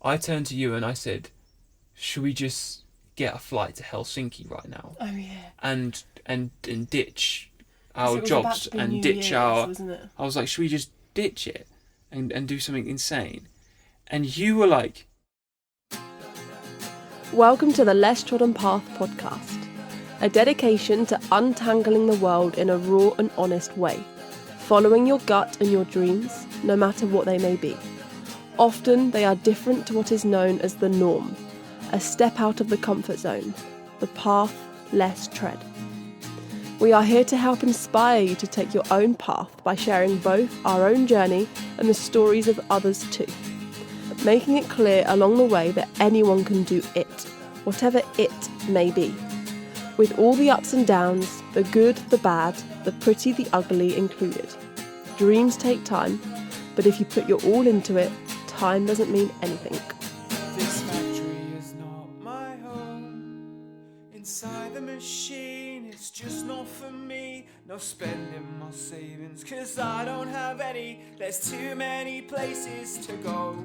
I turned to you and I said, should we just get a flight to Helsinki right now? Oh yeah. And ditch our jobs and New ditch Year's, our... wasn't it? I was like, should we just ditch it and do something insane? And you were like... Welcome to the Less Trodden Path podcast, a dedication to untangling the world in a raw and honest way, following your gut and your dreams, no matter what they may be. Often they are different to what is known as the norm, a step out of the comfort zone, the path less tread. We are here to help inspire you to take your own path by sharing both our own journey and the stories of others too, making it clear along the way that anyone can do it, whatever it may be, with all the ups and downs, the good, the bad, the pretty, the ugly included. Dreams take time, but if you put your all into it, time doesn't mean anything. This factory is not my home. Inside the machine, it's just not for me. No spending my savings, cause I don't have any. There's too many places to go.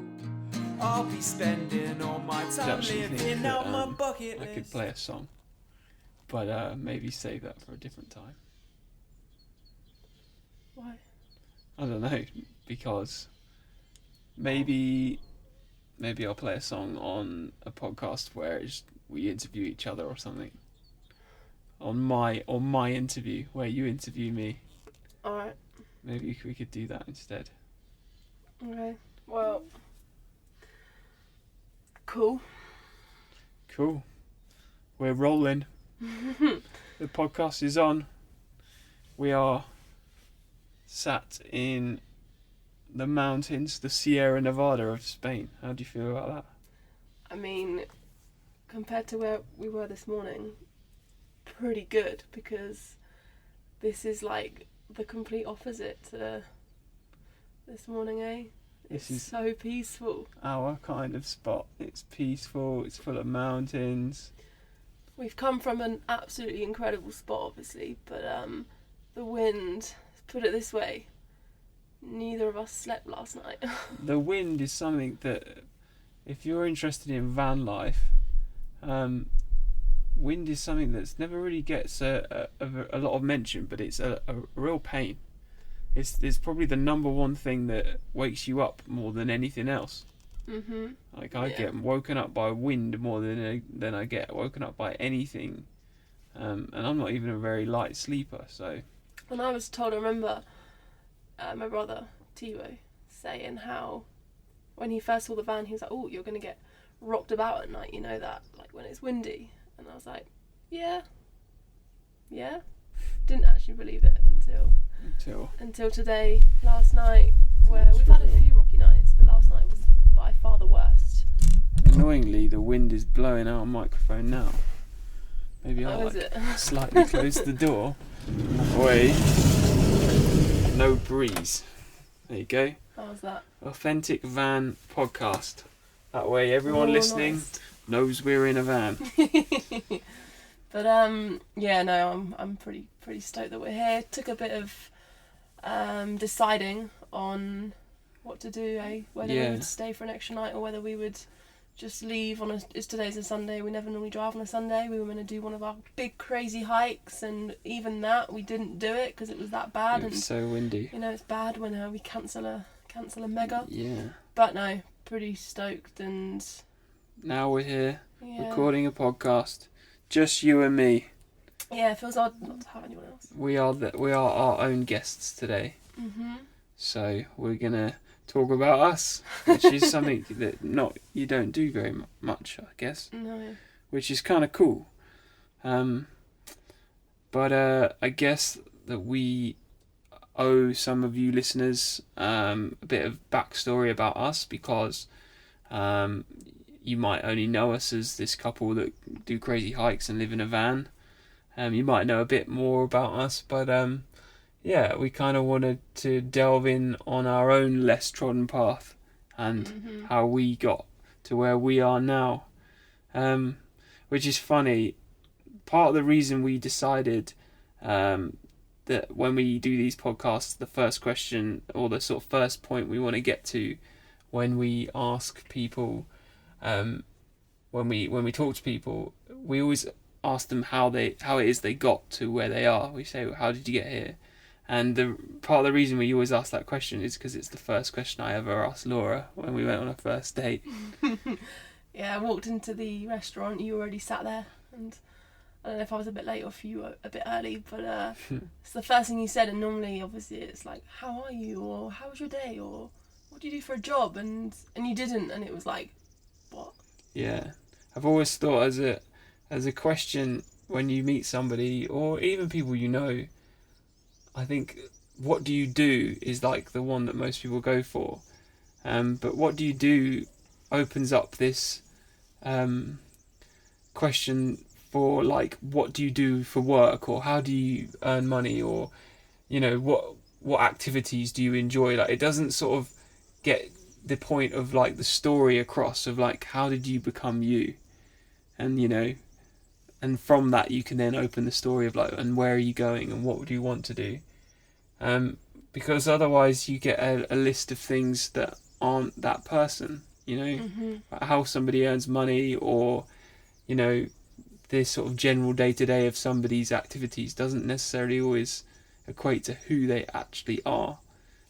I'll be spending all my time living out my bucket list. I could play a song, but maybe save that for a different time. Why? I don't know, because maybe I'll play a song on a podcast where we interview each other or something. On my interview, where you interview me. Alright. Maybe we could do that instead. Okay. Well. Cool. We're rolling. The podcast is on. We are sat in the mountains, the Sierra Nevada of Spain. How do you feel about that? I mean, compared to where we were this morning, pretty good, because this is like the complete opposite to this morning, eh? This It's is so peaceful. our kind of spot. It's peaceful, it's full of mountains. We've come from an absolutely incredible spot, obviously, but the wind, put it this way, neither of us slept last night. The wind is something that, if you're interested in van life, wind is something that's never really gets a lot of mention, but it's a real pain. It's probably the number one thing that wakes you up more than anything else. Mhm. Like I get woken up by wind more than I get woken up by anything, and I'm not even a very light sleeper. So When I was told, I remember my brother Tiwo saying how when he first saw the van, he was like, "Oh, you're gonna get rocked about at night, you know that, like when it's windy." And I was like, "Yeah." Didn't actually believe it until today, last night, where we've had a few rocky nights, but last night was by far the worst. annoyingly, the wind is blowing our microphone now. Maybe I'll slightly close the door. Away. No breeze. There you go. How's that? Authentic van podcast. That way everyone listening knows we're in a van. But yeah, no, I'm pretty stoked that we're here. Took a bit of deciding on what to do, whether we would stay for an extra night or whether we would just leave on today's a Sunday. We never normally drive on a Sunday. We were going to do one of our big crazy hikes, and even that we didn't do it because it was that bad. It was so windy. You know, it's bad when we cancel a mega. Yeah. But no, pretty stoked, and now we're here recording a podcast, just you and me. Yeah, it feels odd not to have anyone else. We are our own guests today. Mhm. So we're gonna talk about us, which is something that you don't do very much, I guess. No. Which is kind of cool. But I guess that we owe some of you listeners a bit of backstory about us, because you might only know us as this couple that do crazy hikes and live in a van. You might know a bit more about us, but we kind of wanted to delve in on our own less trodden path and how we got to where we are now. Which is funny. Part of the reason we decided that when we do these podcasts, the first question or the sort of first point we want to get to when we ask people when we talk to people, we always ask them how it is they got to where they are. We say, how did you get here? And the part of the reason we always ask that question is because it's the first question I ever asked Laura when we went on a first date. Yeah, I walked into the restaurant, you already sat there, and I don't know if I was a bit late or if you were a bit early, but it's the first thing you said, and normally obviously it's like, how are you, or how was your day, or what do you do for a job, and you didn't, and it was like, what? Yeah, I've always thought as a question when you meet somebody, or even people you know, I think, what do you do is like the one that most people go for. But what do you do opens up this question for, like, what do you do for work, or how do you earn money, or, you know, what activities do you enjoy? Like, it doesn't sort of get the point of, like, the story across of, like, how did you become you? And, you know, and from that you can then open the story of, like, and where are you going and what would you want to do? Because otherwise you get a list of things that aren't that person, you know, how somebody earns money, or, you know, this sort of general day-to-day of somebody's activities doesn't necessarily always equate to who they actually are.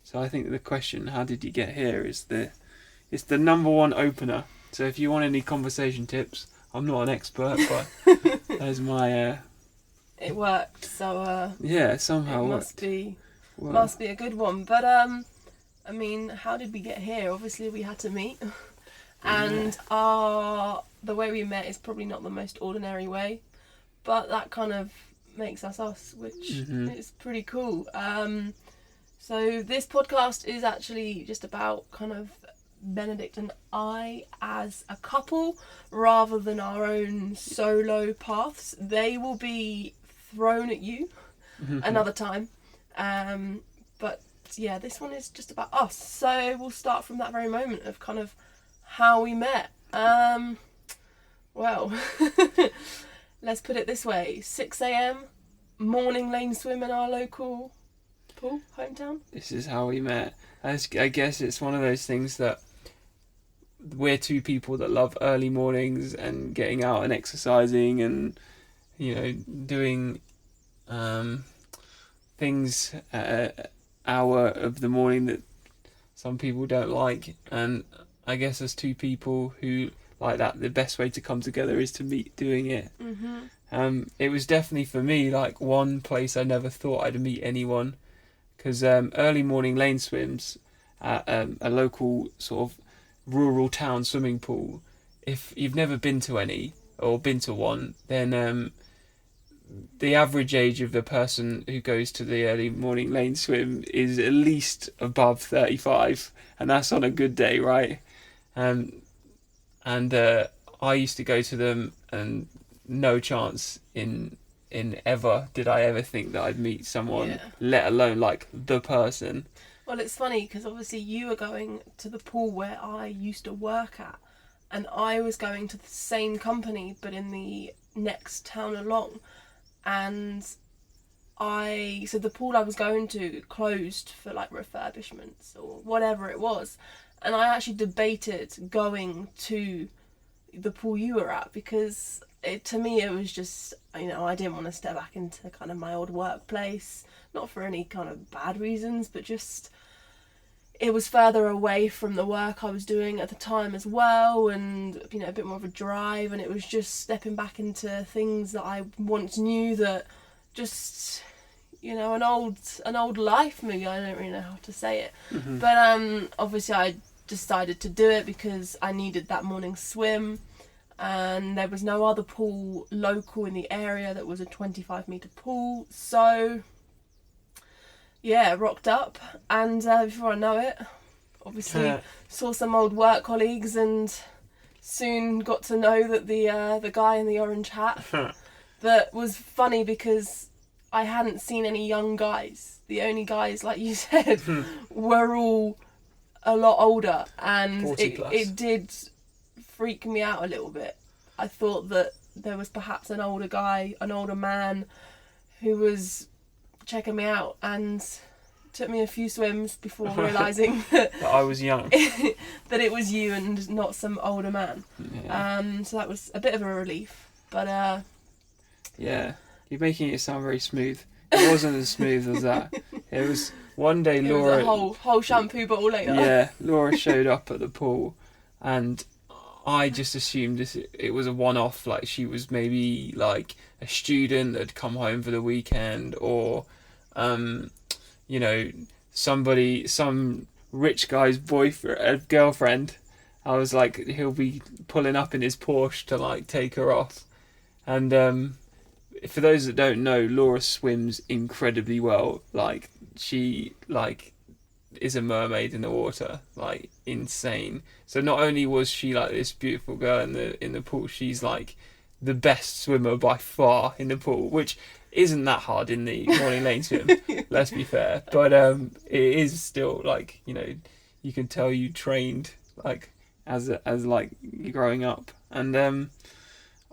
So I think the question, how did you get here, is the number one opener. So if you want any conversation tips, I'm not an expert, but there's my It worked, so yeah, somehow it must be a good one. But I mean, how did we get here? Obviously we had to meet, and the way we met is probably not the most ordinary way, but that kind of makes us, which is pretty cool. So this podcast is actually just about kind of Benedict and I as a couple, rather than our own solo paths. They will be thrown at you another time, but yeah, this one is just about us. So we'll start from that very moment of kind of how we met. Well, let's put it this way: 6 a.m. morning lane swim in our local pool, hometown. This is how we met. I guess it's one of those things that we're two people that love early mornings and getting out and exercising and, you know, doing things at an hour of the morning that some people don't like. And I guess as two people who like that, the best way to come together is to meet doing it. It was definitely for me like one place I never thought I'd meet anyone, because early morning lane swims at a local sort of rural town swimming pool, if you've never been to any or been to one, then the average age of the person who goes to the early morning lane swim is at least above 35, and that's on a good day, right? And I used to go to them, and no chance in ever did I ever think that I'd meet someone, let alone like the person. Well, it's funny because obviously you were going to the pool where I used to work at, and I was going to the same company but in the next town along, and so the pool I was going to closed for like refurbishments or whatever it was, and I actually debated going to the pool you were at because to me it was just, you know, I didn't want to step back into kind of my old workplace, not for any kind of bad reasons, but just it was further away from the work I was doing at the time as well, and, you know, a bit more of a drive, and it was just stepping back into things that I once knew, that just, you know, an old life maybe, I don't really know how to say it. But obviously I decided to do it because I needed that morning swim, and there was no other pool local in the area that was a 25-metre pool, so yeah, rocked up, and before I know it, obviously saw some old work colleagues, and soon got to know that the guy in the orange hat. That was funny because I hadn't seen any young guys. The only guys, like you said, were all a lot older, and it did freak me out a little bit. I thought that there was perhaps an older man who was checking me out, and Took me a few swims before realising that But I was young. that it was you and not some older man. Yeah. So that was a bit of a relief. But Yeah, you're making it sound very smooth. It wasn't as smooth as that. It was one day it Laura. was a whole shampoo bottle later. Yeah, Laura showed up at the pool, and I just assumed it was a one-off. Like she was maybe like a student that had come home for the weekend, or you know, some rich guy's boyfriend, girlfriend. I was like, he'll be pulling up in his Porsche to like take her off, and for those that don't know, Laura swims incredibly well. Like she is a mermaid in the water, like insane. So not only was she like this beautiful girl in the pool, she's like the best swimmer by far in the pool, which isn't that hard in the morning lane swim. Let's be fair, but it is still like, you know, you can tell you trained like as like growing up, and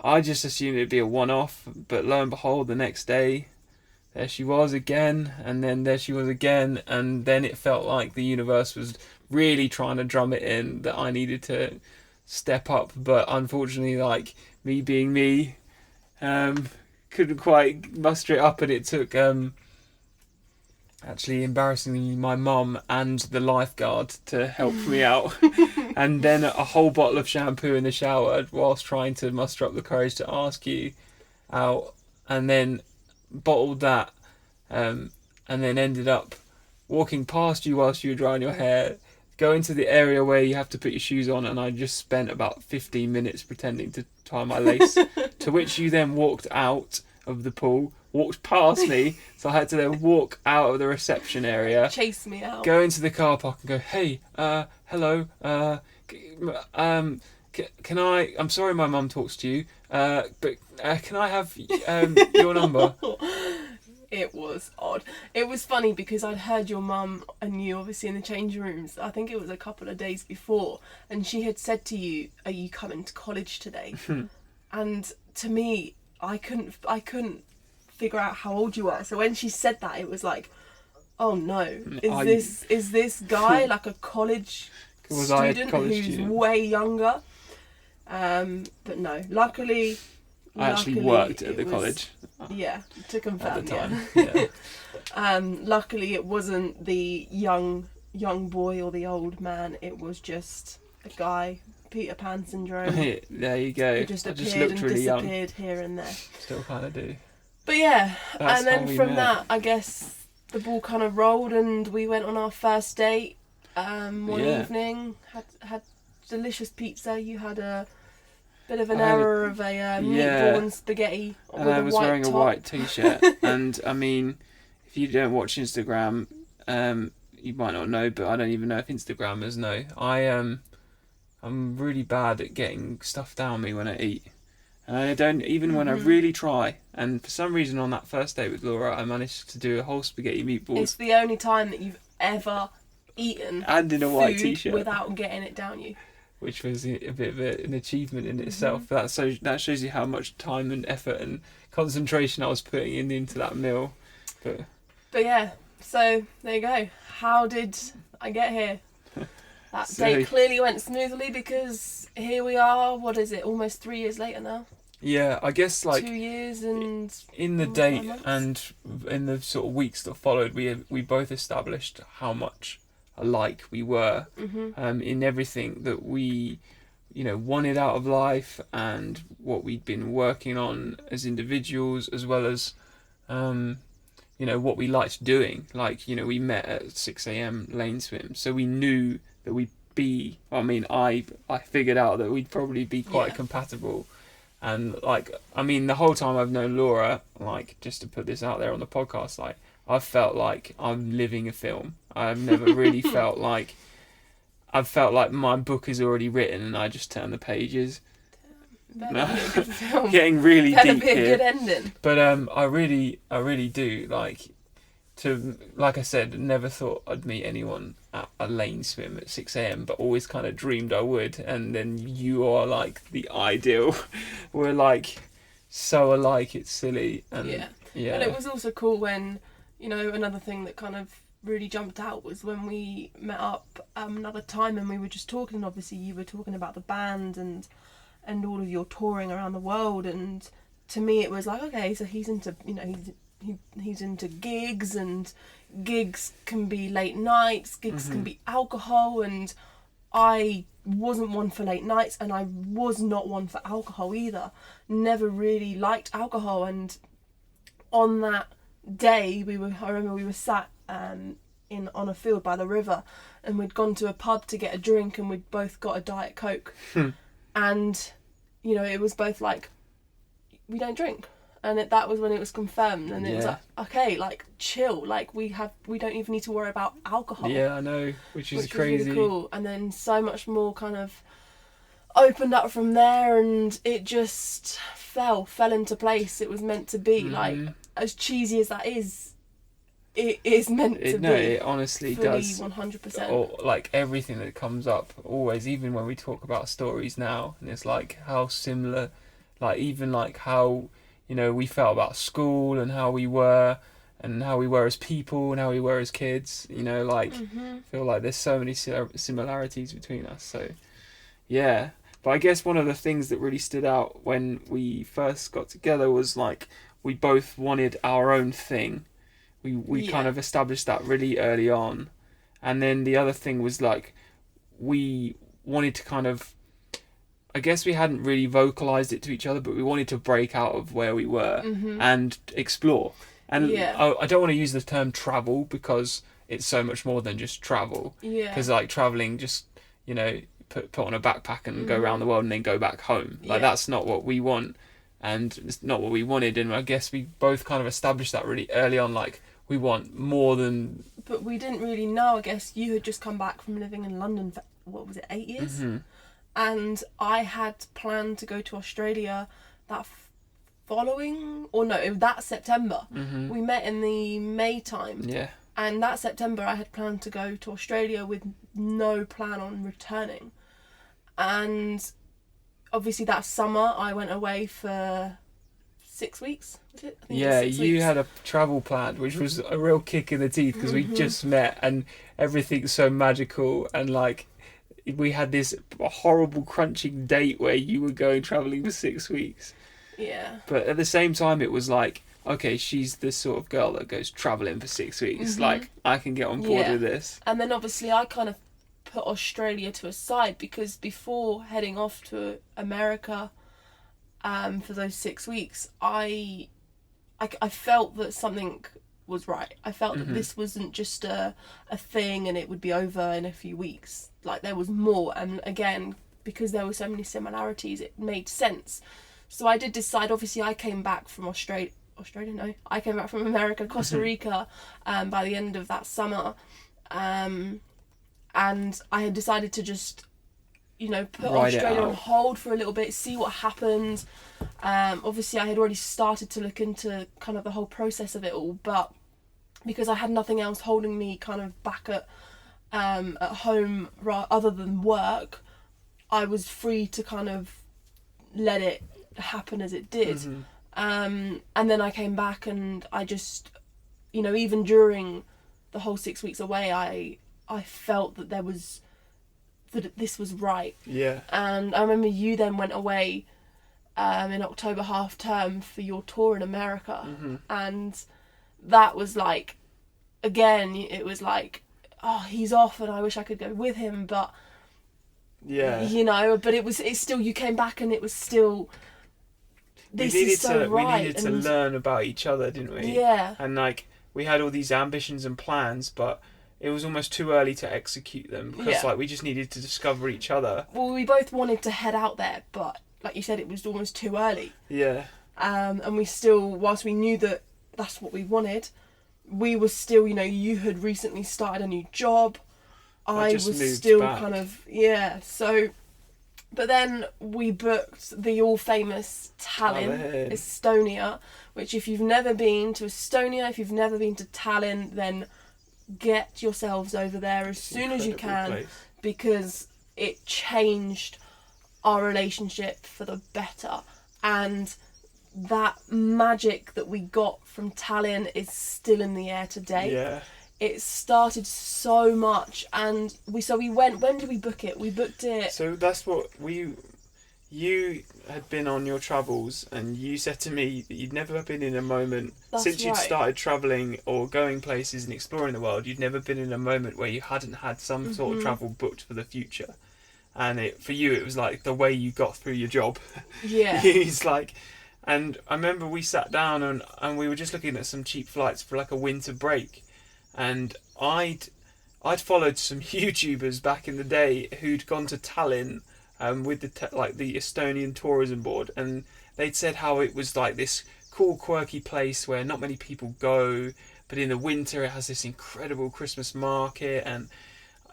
I just assumed it'd be a one-off, but lo and behold, the next day, there she was again, and then there she was again, and then it felt like the universe was really trying to drum it in that I needed to step up, but unfortunately, like, me being me, couldn't quite muster it up, and it took, actually, embarrassingly, my mum and the lifeguard to help me out, and then a whole bottle of shampoo in the shower whilst trying to muster up the courage to ask you out, and then bottled that, and then ended up walking past you whilst you were drying your hair, going to the area where you have to put your shoes on, and I just spent about 15 minutes pretending to tie my lace, to which you then walked out of the pool, walked past me, so I had to then walk out of the reception area, Chase me out, go into the car park and go, hey, hello, can I, I'm sorry my mum talks to you, but can I have your number? It was odd. It was funny because I'd heard your mum and you obviously in the changing rooms. I think it was a couple of days before, and she had said to you, "Are you coming to college today?" And to me, I couldn't figure out how old you were. So when she said that, it was like, "Oh no, is this guy like a college student who's way younger?" But no, luckily. I actually worked at the college. Yeah, to confirm. At the time, yeah. Luckily, it wasn't the young boy or the old man. It was just a guy, Peter Pan syndrome. There you go. Who just I appeared just looked and really disappeared young. here and there. Still kind of do. But yeah, That's and then how we from met. that, I guess the ball kind of rolled, and we went on our first date. One evening, had delicious pizza. You had a bit of an error of a meatball and spaghetti and with I was a white wearing top. a white t-shirt. And I mean, if you don't watch Instagram, you might not know, but I don't even know if Instagrammers know. I'm really bad at getting stuff down me when I eat, and I don't even when I really try. And for some reason, on that first date with Laura, I managed to do a whole spaghetti meatballs. It's the only time that you've ever eaten and in a white t-shirt without getting it down you. Which was a bit of an achievement in itself. That shows you how much time and effort and concentration I was putting into that meal. But yeah, so there you go. How did I get here? That So- date clearly went smoothly because here we are. What is it? Almost 3 years later now. yeah, I guess like 2 years and in the almost date 9 months. and in the sort of weeks that followed, we both established how much alike we were in everything that we, wanted out of life and what we'd been working on as individuals, as well as, what we liked doing. Like, we met at 6 a.m. lane swim, so we knew that we'd be. I figured out that we'd probably be quite compatible. And the whole time I've known Laura, just to put this out there on the podcast, I've felt like I'm living a film. I've never really felt like I've felt like my book is already written and I just turn the pages. Better be a good film. Getting really Better deep be a here. good ending. But I really do like I said, never thought I'd meet anyone at a lane swim at 6 a.m, but always kind of dreamed I would. And then you are like the ideal. We're like so alike, it's silly. And Yeah. But it was also cool when, another thing that kind of really jumped out was when we met up another time and we were just talking, and obviously you were talking about the band and all of your touring around the world, and to me it was like, okay, so he's into, you know, he's into gigs, and gigs can be late nights, gigs can be alcohol, and I wasn't one for late nights, and I was not one for alcohol either. Never really liked alcohol. And on that day, I remember we were sat on a field by the river, and we'd gone to a pub to get a drink, and we'd both got a Diet Coke. And, you know, it was both like, we don't drink. And that was when it was confirmed, and it was like, okay, like, chill, like, we don't even need to worry about alcohol. Yeah, I know, which is crazy. Was really cool. And then so much more kind of opened up from there, and it just fell into place. It was meant to be. Like, as cheesy as that is, it is meant to be. No, it honestly does. 100%. Or like everything that comes up, always, even when we talk about stories now, and it's like how similar, like even like how, you know, we felt about school and how we were as people and how we were as kids, you know, like, I feel like there's so many similarities between us. So, yeah. But I guess one of the things that really stood out when we first got together was, like, we both wanted our own thing. We kind of established that really early on. And then the other thing was, like, we wanted to kind of, I guess we hadn't really vocalised it to each other, but we wanted to break out of where we were and explore. And I don't want to use the term travel, because it's so much more than just travel. Yeah. Because, like, travelling, just, you know, put on a backpack and go around the world and then go back home. Like, that's not what we want, and it's not what we wanted. And I guess we both kind of established that really early on, like, we want more than... But we didn't really know, I guess. You had just come back from living in London for, what was it, 8 years? And I had planned to go to Australia that that September. We met in the May time. Yeah. And that September I had planned to go to Australia with no plan on returning. And obviously that summer I went away for 6 weeks. Was it? I think it was 6 you weeks. had a travel planned, which was a real kick in the teeth, because we just met and everything's so magical, and like, we had this horrible crunching date where you were going travelling for 6 weeks. Yeah. But at the same time, it was like, okay, she's the sort of girl that goes travelling for 6 weeks. Like, I can get on board with this. And then obviously I kind of put Australia to a side, because before heading off to America for those 6 weeks, I felt that something was right. I felt that this wasn't just a thing and it would be over in a few weeks. Like, there was more, and again, because there were so many similarities, it made sense. So I did decide. Obviously I came back from I came back from America, Costa Rica, by the end of that summer, and I had decided to just, you know, put Australia on hold for a little bit, see what happened. Obviously I had already started to look into kind of the whole process of it all, but because I had nothing else holding me kind of back at home other than work, I was free to kind of let it happen as it did. And then I came back, and I just, you know, even during the whole 6 weeks away, I felt that this was right. Yeah. And I remember you then went away in October half term for your tour in America, and that was like, again, it was like, oh, he's off and I wish I could go with him, but you know, but it's still, you came back and it was still, this is so right. We needed to learn about each other, didn't we? Yeah. And like, we had all these ambitions and plans, but it was almost too early to execute them, because like, we just needed to discover each other. Well, we both wanted to head out there, but like you said, it was almost too early. Yeah. And we still, whilst we knew that that's what we wanted, we were still, you know, you had recently started a new job. I was still back. Kind of, so, but then we booked the all famous Tallinn, Estonia, which if you've never been to Estonia, if you've never been to Tallinn, then get yourselves over there as soon as you can, because it changed our relationship for the better. And that magic that we got from Tallinn is still in the air today. Yeah. it started so much, and we went. When did we book it? We booked it. So that's what you had been on your travels, and you said to me that you'd never been in a moment since you'd right. started travelling or going places and exploring the world. You'd never been in a moment where you hadn't had some sort of travel booked for the future, and for you it was like the way you got through your job. Yeah. It's like, and I remember we sat down and we were just looking at some cheap flights for like a winter break, and I'd followed some YouTubers back in the day who'd gone to Tallinn with the Estonian tourism board, and they'd said how it was like this cool, quirky place where not many people go, but in the winter it has this incredible Christmas market, and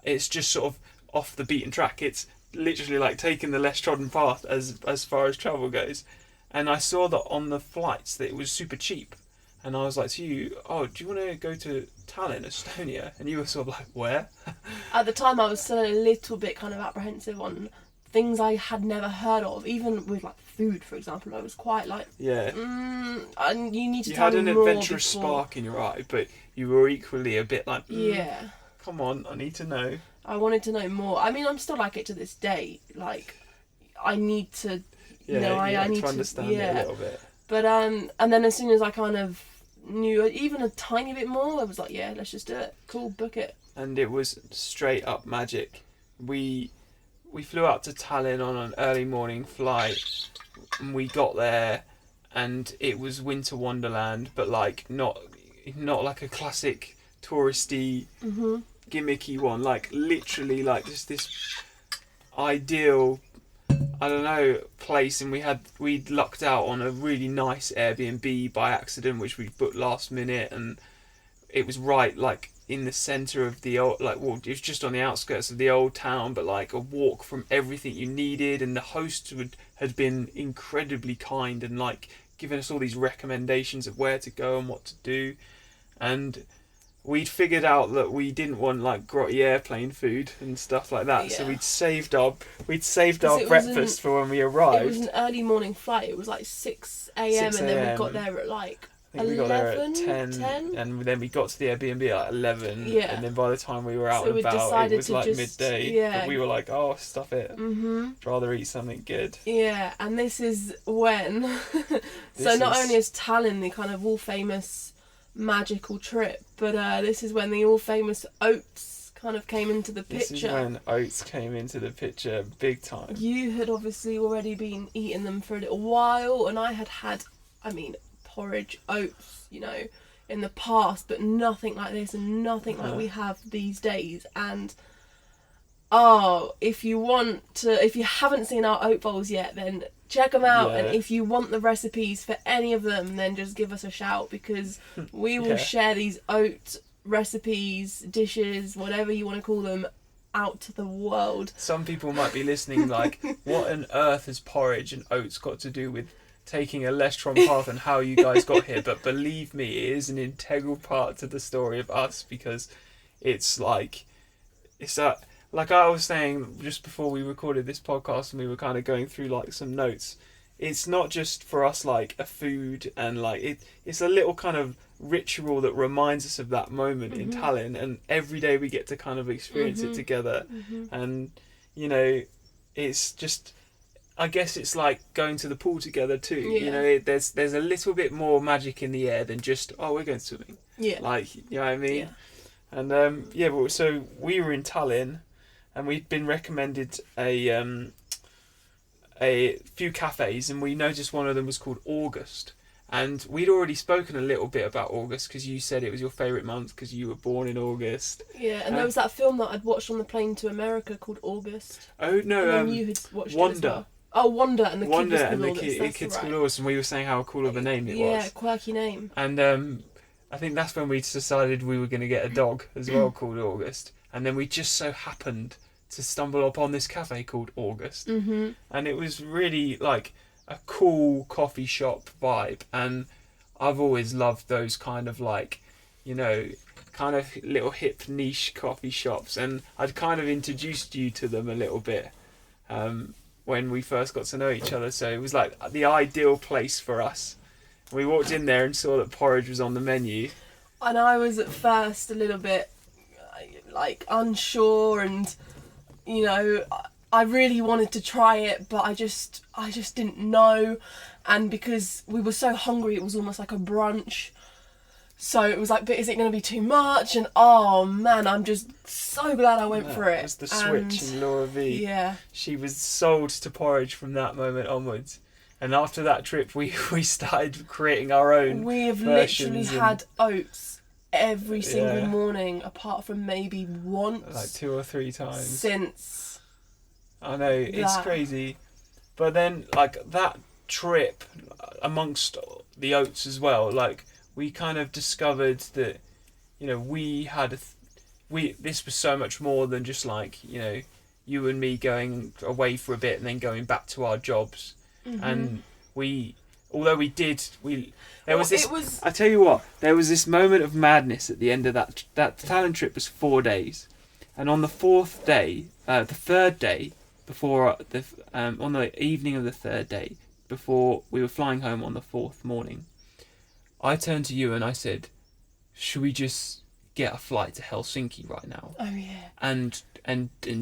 it's just sort of off the beaten track. It's literally like taking the less trodden path as far as travel goes. And I saw that on the flights that it was super cheap. And I was like to you, oh, do you want to go to Tallinn, Estonia? And you were sort of like, where? At the time, I was still a little bit kind of apprehensive on things I had never heard of, even with like food, for example. I was quite like, and you need to tell me more. You had an adventurous spark in your eye, but you were equally a bit like, yeah, come on, I need to know. I wanted to know more. I mean, I'm still like it to this day. Like, I need to, I need to understand it a little bit. But and then as soon as I kind of knew even a tiny bit more, I was like, yeah, let's just do it. Cool, book it. And it was straight up magic. We flew out to Tallinn on an early morning flight, and we got there, and it was winter wonderland, but like not like a classic touristy gimmicky one, like literally like just this ideal, I don't know, place. And we'd lucked out on a really nice Airbnb by accident, which we booked last minute, and it was right like in the centre of the old, like, well, it was just on the outskirts of the old town, but like a walk from everything you needed. And the host had been incredibly kind and like given us all these recommendations of where to go and what to do. And we'd figured out that we didn't want like grotty airplane food and stuff like that, so we'd saved our breakfast for when we arrived. It was an early morning flight. It was like 6 a.m. and then we got there at like I think 11, we got there at 10, and then we got to the Airbnb at 11, and then by the time we were out and about, it was like midday, but we were like, oh, stuff it, I'd rather eat something good. Yeah, and this is when, not only is Tallinn the kind of all-famous magical trip, but this is when the all-famous oats kind of came into the picture. This is when oats came into the picture big time. You had obviously already been eating them for a little while, and I had porridge, oats, in the past, but nothing like this and nothing like we have these days. And if you haven't seen our oat bowls yet, then check them out. And if you want the recipes for any of them, then just give us a shout, because we will share these oat recipes, dishes, whatever you want to call them, out to the world. Some people might be listening like, what on earth has porridge and oats got to do with taking a less trodden path and how you guys got here? But believe me, it is an integral part to the story of us, because it's like I was saying just before we recorded this podcast and we were kind of going through like some notes, it's not just for us like a food, and like it's a little kind of ritual that reminds us of that moment in Tallinn, and every day we get to kind of experience it together. And it's just, I guess it's like going to the pool together too. There's a little bit more magic in the air than just, oh, we're going swimming. Like, you know what I mean? And so we were in Tallinn, and we'd been recommended a few cafes, and we noticed one of them was called August. And we'd already spoken a little bit about August, because you said it was your favourite month because you were born in August. Yeah, and there was that film that I'd watched on the plane to America called August. Oh no, and then you had watched Wonder. It as well. Oh, Wonder and the Wonder Kids and the Kids Kids Galore, and we were saying how cool of a name it was. Yeah, quirky name. And I think that's when we decided we were going to get a dog as well called August. And then we just so happened to stumble upon this cafe called August. And it was really like a cool coffee shop vibe. And I've always loved those kind of like, kind of little hip niche coffee shops. And I'd kind of introduced you to them a little bit when we first got to know each other. So it was like the ideal place for us. We walked in there and saw that porridge was on the menu. And I was at first a little bit like unsure, and you know, I really wanted to try it, but I just didn't know. And because we were so hungry, it was almost like a brunch. So it was like, but is it going to be too much? And oh man, I'm just so glad I went for it. It was the switch in Laura V. Yeah. She was sold to porridge from that moment onwards. And after that trip, we started creating our own. We have literally had oats every single morning, apart from maybe once. Like 2 or 3 times. Since. I know, it's crazy. But then, like, that trip, amongst the oats as well, like, we kind of discovered that, you know, we had this was so much more than just like, you know, you and me going away for a bit and then going back to our jobs. Mm-hmm. And I tell you what, there was this moment of madness at the end of that talent trip was 4 days. And on the 4th day, the 3rd day, before on the evening of the 3rd day, before we were flying home on the 4th morning, I turned to you and I said, should we just get a flight to Helsinki right now? Oh yeah. And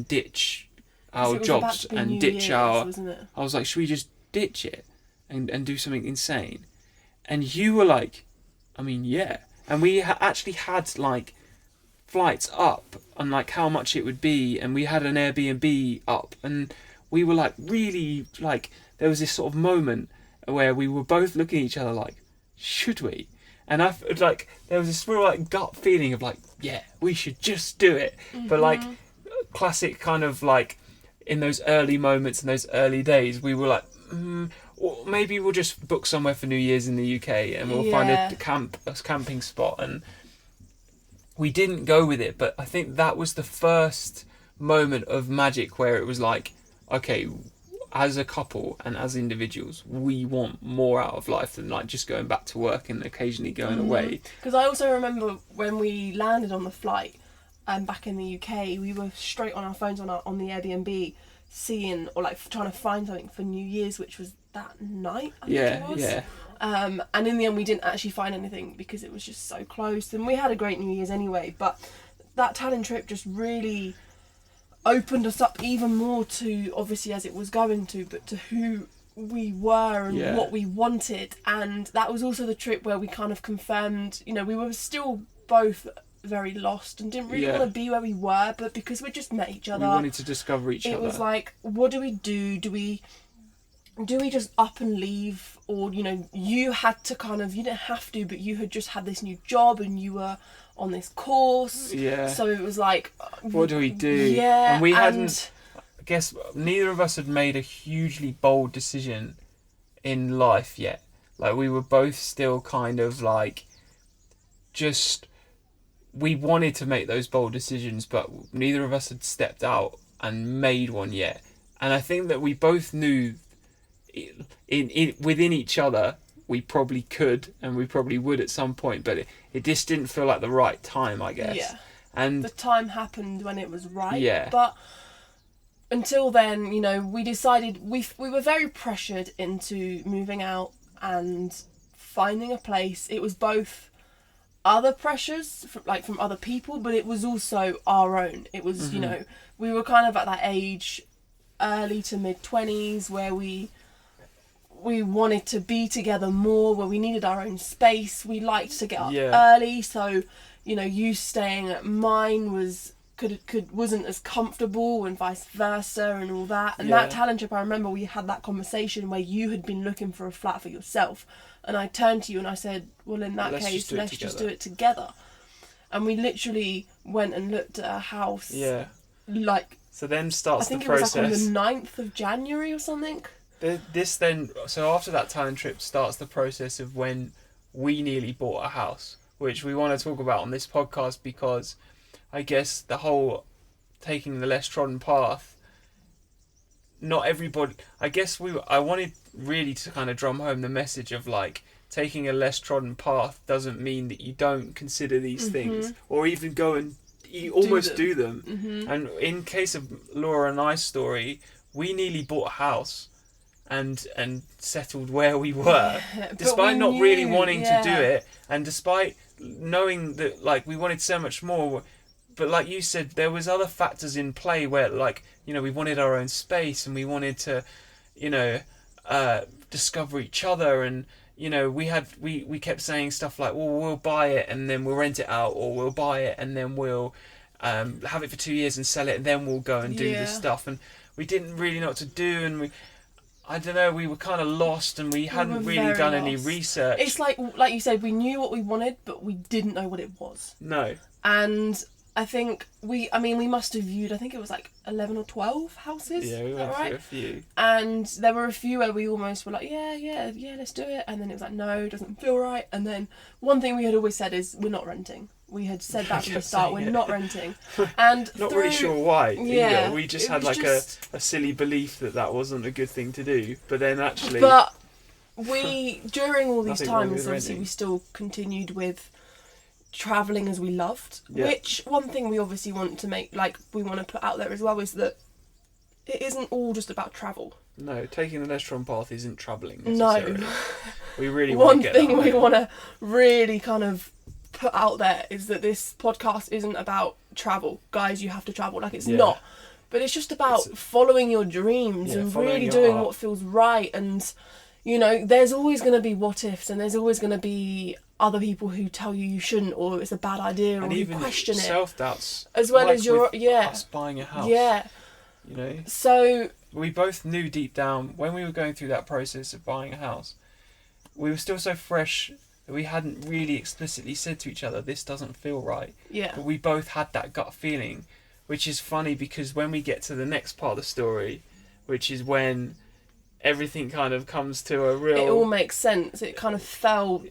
ditch our jobs and ditch our... Wasn't it? I was like, should we just ditch it and do something insane? And you were like, I mean, yeah. And we actually had like flights up on like how much it would be, and we had an Airbnb up, and we were like really like, there was this sort of moment where we were both looking at each other like, should we? And I like, there was this real like gut feeling of like, yeah, we should just do it. Mm-hmm. But like classic kind of like in those early moments in those early days, we were like, or maybe we'll just book somewhere for New Year's in the UK and we'll find a camping spot. And we didn't go with it, but I think that was the first moment of magic where it was like, okay, as a couple and as individuals, we want more out of life than like just going back to work and occasionally going away. Because I also remember when we landed on the flight back in the UK, we were straight on our phones on the Airbnb seeing, or like trying to find something for New Year's, which was that night, I think it was. Yeah. And in the end we didn't actually find anything because it was just so close, and we had a great New Year's anyway, but that Tallinn trip just really opened us up even more to, obviously as it was going to, but to who we were and what we wanted. And that was also the trip where we kind of confirmed, you know, we were still both very lost and didn't really want to be where we were, but because we just met each other, we wanted to discover each other. It was like, what do? Do we just up and leave? Or, you know, you had to kind of, you didn't have to, but you had just had this new job and you were on this course. Yeah. So it was like, what do we do? Yeah. And we hadn't, I guess neither of us had made a hugely bold decision in life yet. Like, we were both still kind of like, just, we wanted to make those bold decisions, but neither of us had stepped out and made one yet. And I think that we both knew within each other we probably could and we probably would at some point, but it just didn't feel like the right time, I guess. Yeah. And the time happened when it was right. Yeah. But until then, you know, we decided we were very pressured into moving out and finding a place. It was both other pressures from other people, but it was also our own. It was, you know, we were kind of at that age, early to mid-20s, where we wanted to be together more, where we needed our own space. We liked to get up early, so, you know, you staying at mine wasn't as comfortable, and vice versa and all that. And that talent trip, I remember we had that conversation where you had been looking for a flat for yourself, and I turned to you and I said, well, in that case, let's just do it together. And we literally went and looked at a house. Yeah. Like, so then starts the process. I think it was like on the 9th of January or something. So after that talent trip starts the process of when we nearly bought a house, which we want to talk about on this podcast, because I guess the whole taking the less trodden path, not everybody, I guess I wanted really to kind of drum home the message of like, taking a less trodden path doesn't mean that you don't consider these things or even go and do them. And in case of Laura and I's story, we nearly bought a house and settled where we were, despite not really wanting to do it, and despite knowing that like we wanted so much more, but like you said, there was other factors in play where like, you know, we wanted our own space and we wanted to, you know, discover each other, and you know, we kept saying stuff like, well, we'll buy it and then we'll rent it out, or we'll buy it and then we'll have it for 2 years and sell it, and then we'll go and do this stuff. And we didn't really know what to do, and I don't know, we were kind of lost, and we hadn't really done any research. It's like you said, we knew what we wanted, but we didn't know what it was. No. And I think we must have viewed, I think it was like 11 or 12 houses. Yeah, we went through a few. And there were a few where we almost were like, yeah, let's do it. And then it was like, no, it doesn't feel right. And then one thing we had always said is, we're not renting. We had said that from the start, we're not renting. And not really sure why either. We just had like just a silly belief that wasn't a good thing to do. But then actually... But we, during all these Nothing wrong with times, obviously renting. we still continued with travelling as we loved. Yeah. Which, one thing we obviously want to make, like, we want to put out there as well, is that it isn't all just about travel. No, taking the Less Trodden Path isn't travelling No. necessarily. We really want One to get thing that we home. want to really kind of put out there is that this podcast isn't about travel. Guys, you have to travel. Like, it's not. But it's just about following your dreams and following really your doing heart. what feels right. And, you know, there's always going to be what ifs, and there's always going to be other people who tell you shouldn't, or it's a bad idea, or And you even question it. self-doubts. As well like as your, with us buying a house. Yeah. You know? So... We both knew deep down, when we were going through that process of buying a house, we were still so fresh that we hadn't really explicitly said to each other, this doesn't feel right. Yeah. But we both had that gut feeling, which is funny because when we get to the next part of the story, which is when everything kind of comes to a real... It all makes sense. It kind of fell...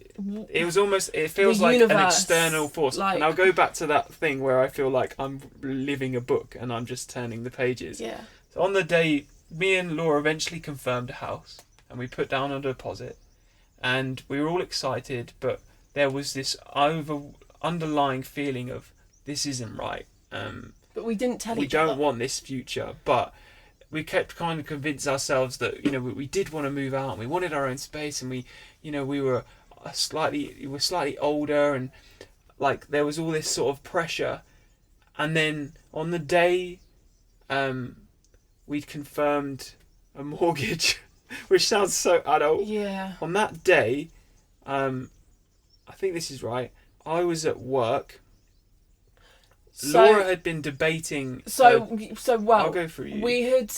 It was almost... It feels The like an universe, external force. like- And I'll go back to that thing where I feel like I'm living a book and I'm just turning the pages. Yeah. So on the day, me and Laura eventually confirmed a house, and we put down a deposit, and we were all excited, but there was this underlying feeling of, this isn't right. But we didn't tell We each other. don't want this future, but we kept kind of convince ourselves that, you know, we did want to move out, and we wanted our own space, and we, you know, we were slightly older, and like there was all this sort of pressure. And then on the day we'd confirmed a mortgage, which sounds so adult. Yeah. On that day, I think this is right, I was at work. Laura had been debating... Well, I'll go through you. We had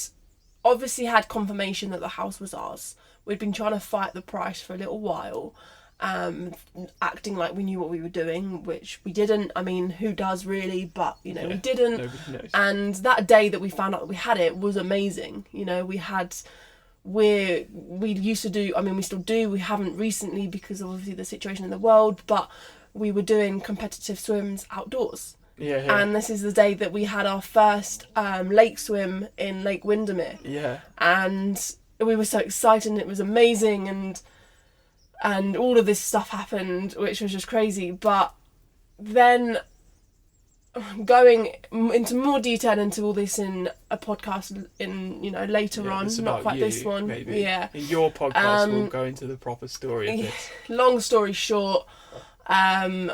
obviously had confirmation that the house was ours. We'd been trying to fight the price for a little while, acting like we knew what we were doing, which we didn't. I mean, who does really? But, you know, we didn't. Nobody knows. And that day that we found out that we had it was amazing. You know, we used to do, I mean, we still do, we haven't recently because of obviously the situation in the world, but we were doing competitive swims outdoors. Yeah. And this is the day that we had our first lake swim in Lake Windermere. Yeah. And we were so excited, and it was amazing, and all of this stuff happened, which was just crazy. But then going into more detail into all this in a podcast in, you know, later on, it's not about quite you, this one. maybe. Yeah. In your podcast, we'll go into the proper story of this. Long story short,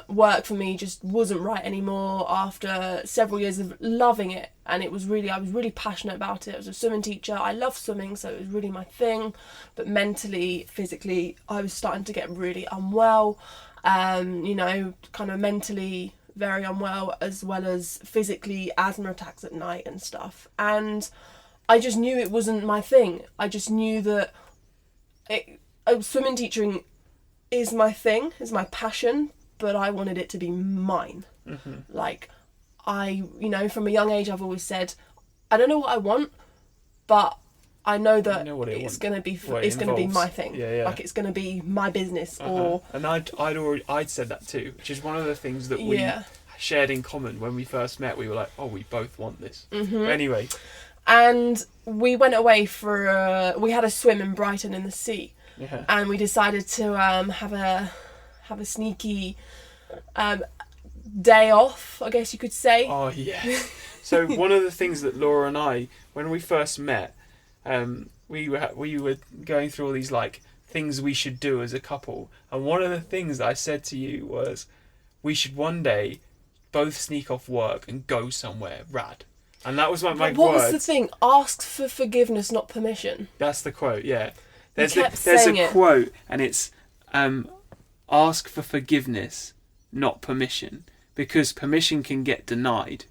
work for me just wasn't right anymore after several years of loving it, and I was really passionate about it. I was a swimming teacher. I love swimming, so it was really my thing. But mentally, physically, I was starting to get really unwell. You know, kind of mentally very unwell, as well as physically asthma attacks at night and stuff. And I just knew it wasn't my thing. I just knew that swimming teaching is my thing, is my passion, but I wanted it to be mine. Mm-hmm. Like, you know, from a young age, I've always said, I don't know what I want, but I know that it's going to be my thing. Yeah. Like, it's going to be my business. Or And I'd said that too, which is one of the things that we shared in common when we first met. We were like, oh, we both want this. Mm-hmm. But anyway. And we went away we had a swim in Brighton in the sea. Yeah. And we decided to have a sneaky day off, I guess you could say. Oh yeah. So one of the things that Laura and I, when we first met, we were going through all these like things we should do as a couple, and one of the things that I said to you was, we should one day both sneak off work and go somewhere rad. And that was my What words. was the thing? Ask for forgiveness, not permission. That's the quote, yeah. There's a quote, and it's ask for forgiveness, not permission. Because permission can get denied,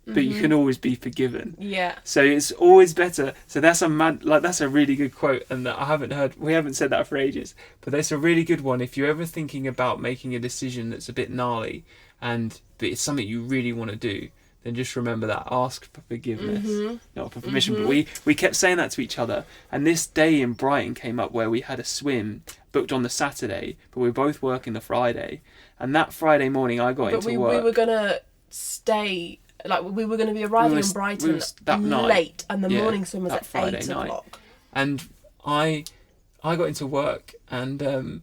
but you can always be forgiven. Yeah. So it's always better. So that's that's a really good quote, and that we haven't said that for ages. But that's a really good one. If you're ever thinking about making a decision that's a bit gnarly, but it's something you really want to do, then just remember that. Ask for forgiveness, not for permission. But we kept saying that to each other. And this day in Brighton came up where we had a swim booked on the Saturday, but we were both working the Friday. And that Friday morning I got into work. But we were going to stay, we were going to be arriving in Brighton that night, late, and the morning swim was at Friday 8 night. o'clock. And I got into work, and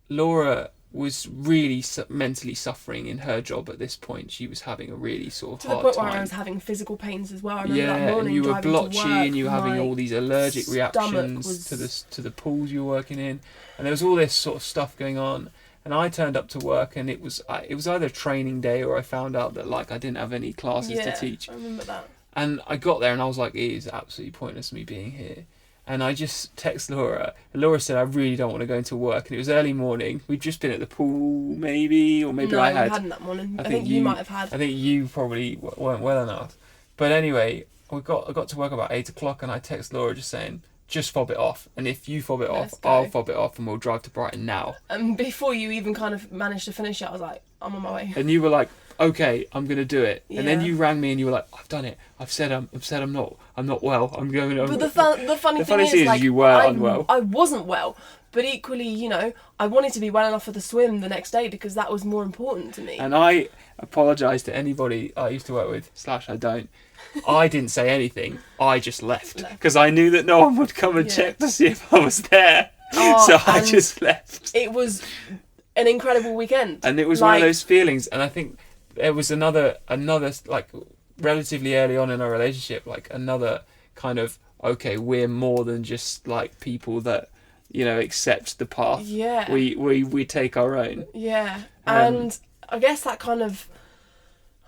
Laura was really mentally suffering in her job at this point. She was having a really sort of hard time. To the point where I was having physical pains as well. I remember that morning, and you were blotchy, and you were having all these allergic reactions to the pools you were working in, and there was all this sort of stuff going on. And I turned up to work, and it was either a training day, or I found out that I didn't have any classes to teach. I remember that. And I got there, and I was like, it is absolutely pointless me being here. And I just text Laura. And Laura said, I really don't want to go into work. And it was early morning. We'd just been at the pool, maybe, or maybe I had. No, we hadn't that morning. I think you might have had. I think you probably weren't well enough. But anyway, I got to work about 8 o'clock, and I text Laura just saying, just fob it off. And if you fob it off, I'll fob it off, and we'll drive to Brighton now. And before you even kind of managed to finish it, I was like, I'm on my way. And you were like, okay, I'm going to do it. Yeah. And then you rang me, and you were like, I've done it. I've said I'm not well. I'm going to... But the funny thing is you were unwell. I wasn't well. But equally, I wanted to be well enough for the swim the next day, because that was more important to me. And I apologise to anybody I used to work with, / I don't. I didn't say anything. I just left. Because I knew that no one would come and check to see if I was there. So I just left. It was an incredible weekend. And it was one of those feelings. And I think there was another relatively early on in our relationship, another kind of, okay, we're more than just people that, accept the path. Yeah. We take our own. Yeah. And I guess that kind of...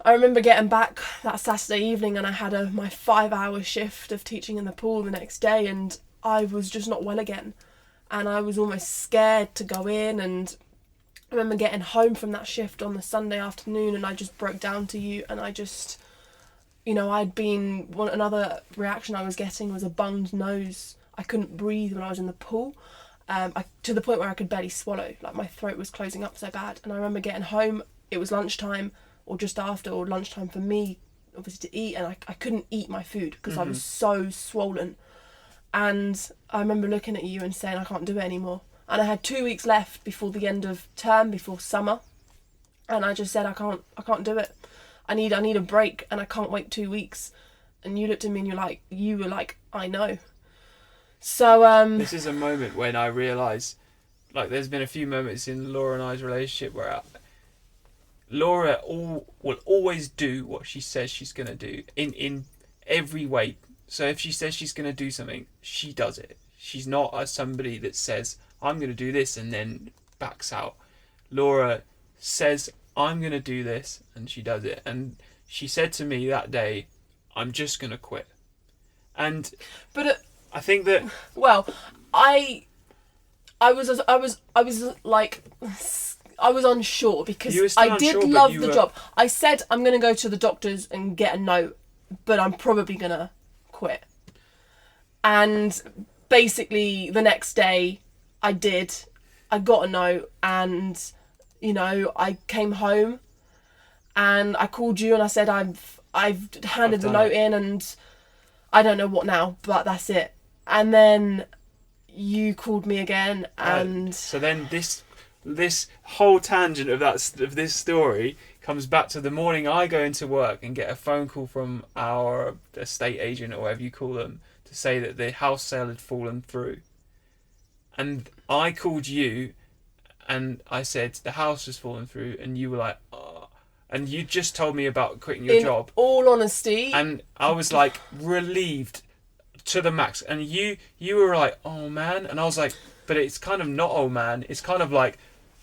I remember getting back that Saturday evening, and I had my 5-hour shift of teaching in the pool the next day, and I was just not well again. And I was almost scared to go in, and I remember getting home from that shift on the Sunday afternoon, and I just broke down to you, and I just... another reaction I was getting was a bunged nose. I couldn't breathe when I was in the pool, to the point where I could barely swallow. My throat was closing up so bad. And I remember getting home, it was lunchtime, or just after, or lunchtime for me, obviously, to eat, and I couldn't eat my food because I was so swollen. And I remember looking at you and saying, I can't do it anymore. And I had 2 weeks left before the end of term, before summer, and I just said, I can't do it. I need a break, and I can't wait 2 weeks. And you looked at me, and you were like, I know. So this is a moment when I realise, there's been a few moments in Laura and I's relationship where Laura will always do what she says she's going to do in every way. So if she says she's going to do something, she does it. She's not somebody that says, I'm going to do this, and then backs out. Laura says, I'm going to do this, and she does it. And she said to me that day, I'm just going to quit. And I think that... Well, I was unsure, because I did love the job. I said, I'm going to go to the doctors and get a note, but I'm probably going to quit. And basically the next day I did. I got a note, and I came home, and I called you, and I said, I've handed the note in, and I don't know what now, but that's it. And then you called me again, and so then this whole tangent of this story comes back to the morning I go into work and get a phone call from our estate agent, or whatever you call them, to say that the house sale had fallen through. And I called you, and I said the house has fallen through, and you were like, oh. And you just told me about quitting your job. All honesty. And I was relieved to the max. And you were like, oh man. And I was like, but it's kind of not, oh man. It's kind of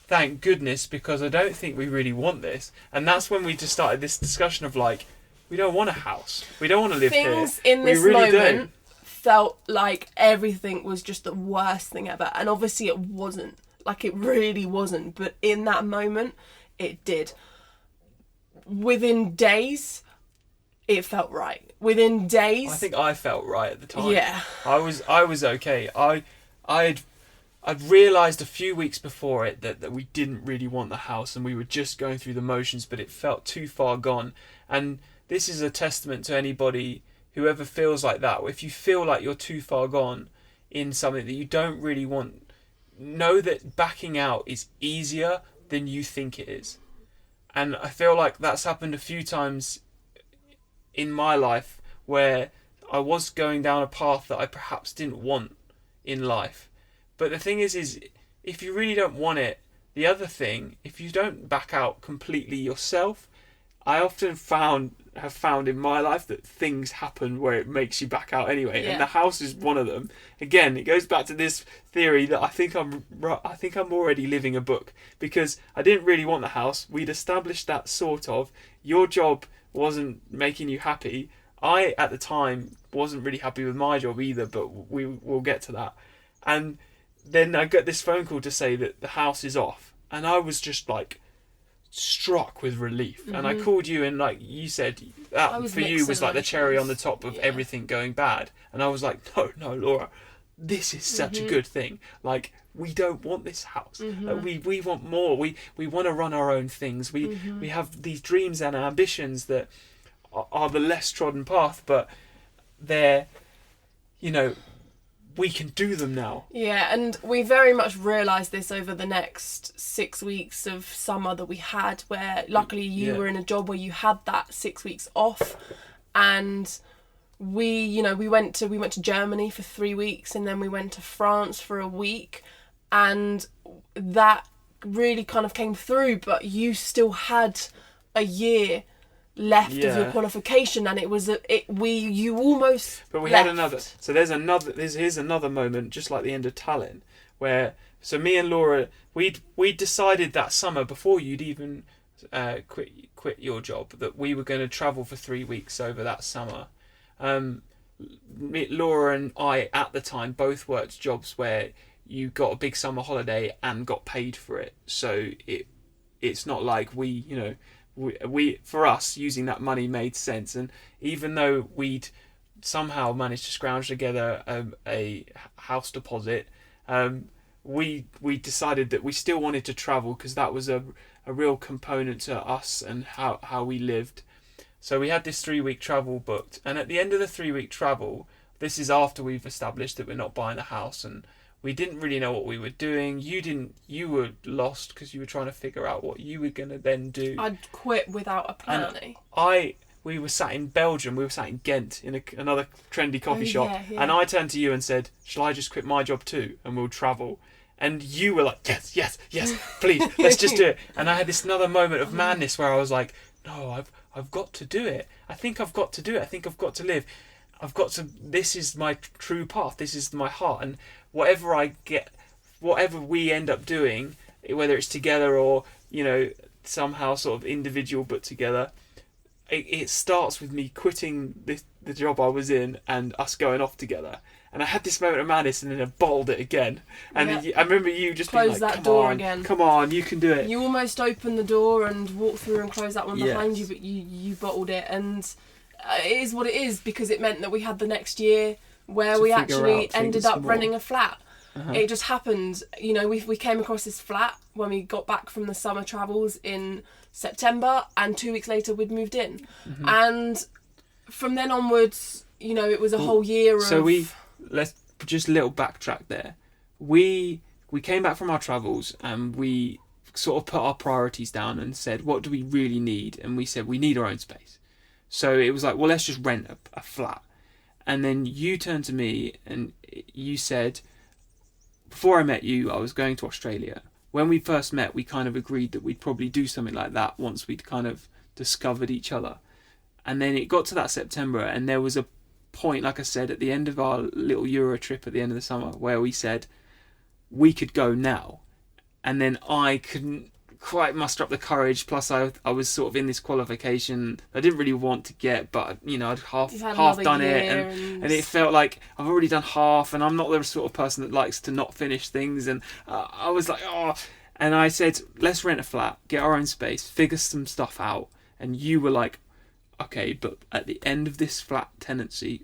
thank goodness, because I don't think we really want this. And that's when we just started this discussion of like, we don't want a house. We don't want to live here. Things in this we really moment don't. felt like everything was just the worst thing ever. And obviously it wasn't. Like, it really wasn't. But in that moment, it did. Within days, it felt right. Within days... I think I felt right at the time. Yeah. I was okay. I'd realised a few weeks before it that we didn't really want the house and we were just going through the motions, but it felt too far gone. And this is a testament to anybody, whoever feels like that. If you feel like you're too far gone in something that you don't really want, know that backing out is easier than you think it is. And I feel like that's happened a few times in my life where I was going down a path that I perhaps didn't want in life. But the thing is if you really don't want it, the other thing, if you don't back out completely yourself, I often have found in my life that things happen where it makes you back out anyway, Yeah. and the house is one of them. Again, it goes back to this theory that I think I'm already living a book, because I didn't really want the house. We'd established that sort of. Your job wasn't making you happy. I at the time wasn't really happy with my job either, but we'll get to that. And then I got this phone call to say that the house is off, and I was just like struck with relief. Mm-hmm. And I called you, and like you said, that for you was like the cherry on the top of everything going bad. And I was like, no, Laura, this is such a good thing. Like, we don't want this house. Like, we want more. We want to run our own things. We have these dreams and ambitions that are the less trodden path, but they're, we can do them now. Yeah, and we very much realised this over the next 6 weeks of summer that we had, where luckily you were in a job where you had that 6 weeks off, and we went to Germany for 3 weeks, and then we went to France for a week, and that really kind of came through. But you still had a year left of your qualification, and it was you almost but we left. had another, so here's another moment, just like the end of Tallinn, where so me and Laura, we decided that summer, before you'd even quit your job, that we were going to travel for 3 weeks over that summer. Laura and I at the time both worked jobs where you got a big summer holiday and got paid for it, so it's not like we for us, using that money made sense. And even though we'd somehow managed to scrounge together a house deposit, we decided that we still wanted to travel, because that was a real component to us and how we lived. So we had this 3 week travel booked, and at the end of the 3 week travel, this is after we've established that we're not buying a house, and we didn't really know what we were doing. You were lost because you were trying to figure out what you were going to then do. I'd quit without a plan. And we were sat in Belgium, we were sat in Ghent in another trendy coffee shop, and I turned to you and said, shall I just quit my job too and we'll travel? And you were like, yes, please, let's just do it. And I had this another moment of madness where I was like, no, I've got to do it. I think I've got to do it. I think I've got to live. This is my true path. This is my heart. And whatever we end up doing, whether it's together or, somehow sort of individual but together, it starts with me quitting the job I was in and us going off together. And I had this moment of madness, and then I bottled it again. And I remember you just being like, that door again. Come on, you can do it. You almost opened the door and walked through and closed that one behind you, but you bottled it. And it is what it is, because it meant that we had the next year where we actually ended up renting a flat. It just happened. We came across this flat when we got back from the summer travels in September, and 2 weeks later we'd moved in. And from then onwards, it was a whole year of... So let's just a little backtrack there. We came back from our travels, and we sort of put our priorities down and said, what do we really need? And we said, we need our own space. So it was like, well, let's just rent a flat. And then you turned to me and you said, before I met you, I was going to Australia. When we first met, we kind of agreed that we'd probably do something like that once we'd kind of discovered each other. And then it got to that September, and there was a point, like I said, at the end of our little Euro trip at the end of the summer, where we said we could go now. and then I couldn't quite muster up the courage. Plus, I was sort of in this qualification I didn't really want to get, but I'd half done it, and it felt like I've already done half, and I'm not the sort of person that likes to not finish things, and I was like, oh, and I said, let's rent a flat, get our own space, figure some stuff out, and you were like, okay, but at the end of this flat tenancy,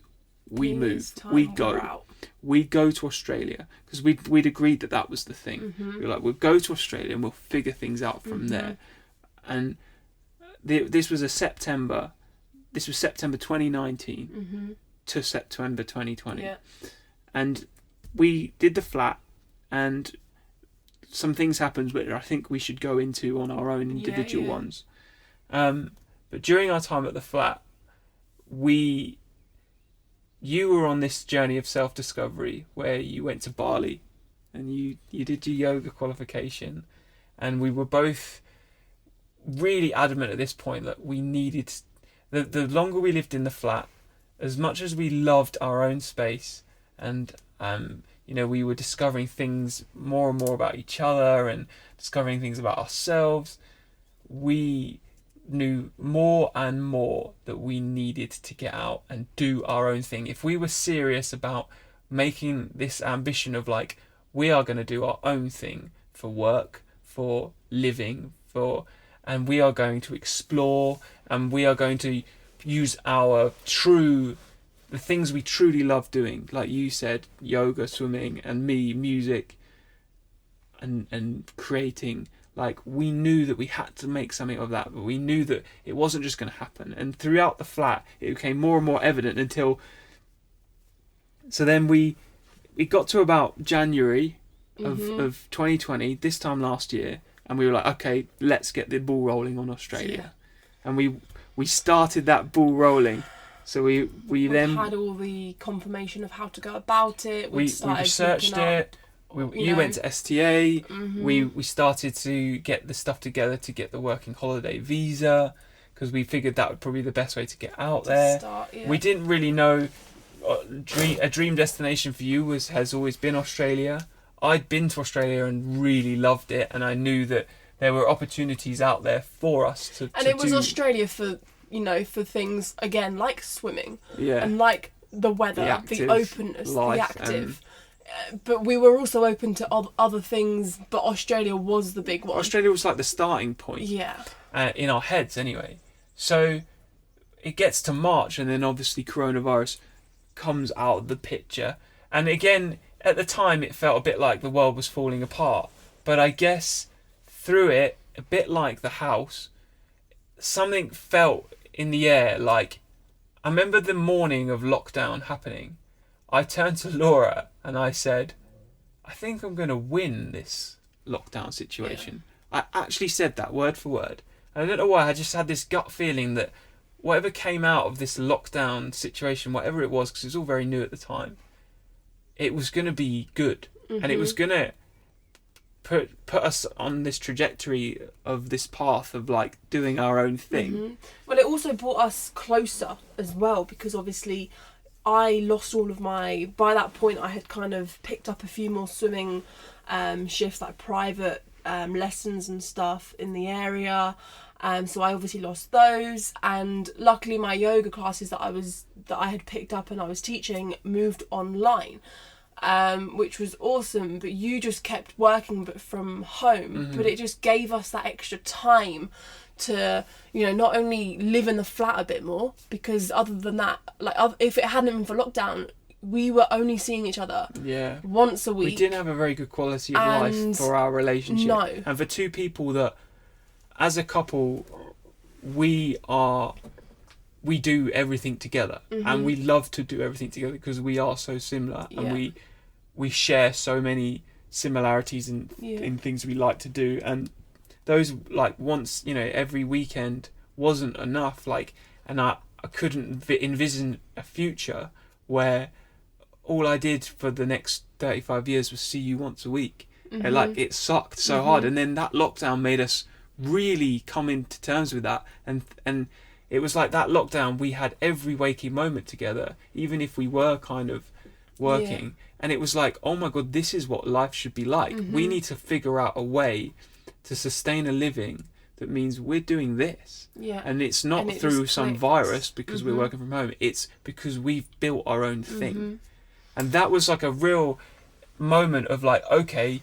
we move, we go to Australia, because we'd agreed that was the thing. We were like, we'll go to Australia and we'll figure things out from there. And this was September 2019 to September 2020. And we did the flat, and some things happened which I think we should go into on our own individual ones. But during our time at the flat, you were on this journey of self-discovery where you went to Bali and you did your yoga qualification, and we were both really adamant at this point that we needed, the longer we lived in the flat, as much as we loved our own space, and we were discovering things more and more about each other and discovering things about ourselves, we knew more and more that we needed to get out and do our own thing. If we were serious about making this ambition of like, we are going to do our own thing for work, for living, and we are going to explore, and we are going to use the things we truly love doing, like you said, yoga, swimming, and me, music and creating. Like, we knew that we had to make something of that, but we knew that it wasn't just going to happen. And throughout the flat, it became more and more evident so then we got to about January of 2020, this time last year, and we were like, okay, let's get the ball rolling on Australia. And we started that ball rolling. So we then had all the confirmation of how to go about it. We researched it. You went to STA. We started to get the stuff together to get the working holiday visa, because we figured that would probably be the best way to get out there. We didn't really know. A dream destination for you has always been Australia. I'd been to Australia and really loved it, and I knew that there were opportunities out there for us to. And it was Australia for things again like swimming, and like the weather, the openness, the active. But we were also open to other things, but Australia was the big one. Australia was like the starting point. In our heads anyway. So it gets to March, and then obviously coronavirus comes out of the picture. And again, at the time it felt a bit like the world was falling apart. But I guess through it, a bit like the house, something felt in the air. Like, I remember the morning of lockdown happening, I turned to Laura and I said, I think I'm going to win this lockdown situation. I actually said that word for word. And I don't know why, I just had this gut feeling that whatever came out of this lockdown situation, whatever it was, because it was all very new at the time, it was going to be good. And it was going to put us on this trajectory of this path of like doing our own thing. Well, it also brought us closer as well, because obviously I lost all of by that point I had kind of picked up a few more swimming shifts, like private lessons and stuff in the area, so I obviously lost those, and luckily my yoga classes that I had picked up and I was teaching moved online, which was awesome. But you just kept working but from home, but it just gave us that extra time to not only live in the flat a bit more, because other than that, like if it hadn't been for lockdown, we were only seeing each other once a week. We didn't have a very good quality of life for our relationship. No. And for two people that, as a couple, we do everything together, and we love to do everything together because we are so similar, and we share so many similarities in things we like to do. And those, like, once, every weekend wasn't enough, like, and I couldn't envision a future where all I did for the next 35 years was see you once a week. And, like, it sucked so hard. And then that lockdown made us really come into terms with that. And it was like that lockdown, we had every waking moment together, even if we were kind of working, and it was like, oh my god, this is what life should be like. We need to figure out a way to sustain a living that means we're doing this. Yeah. And it's not And it through just some clicks. virus because we're working from home. It's because we've built our own thing. And that was like a real moment of like, okay,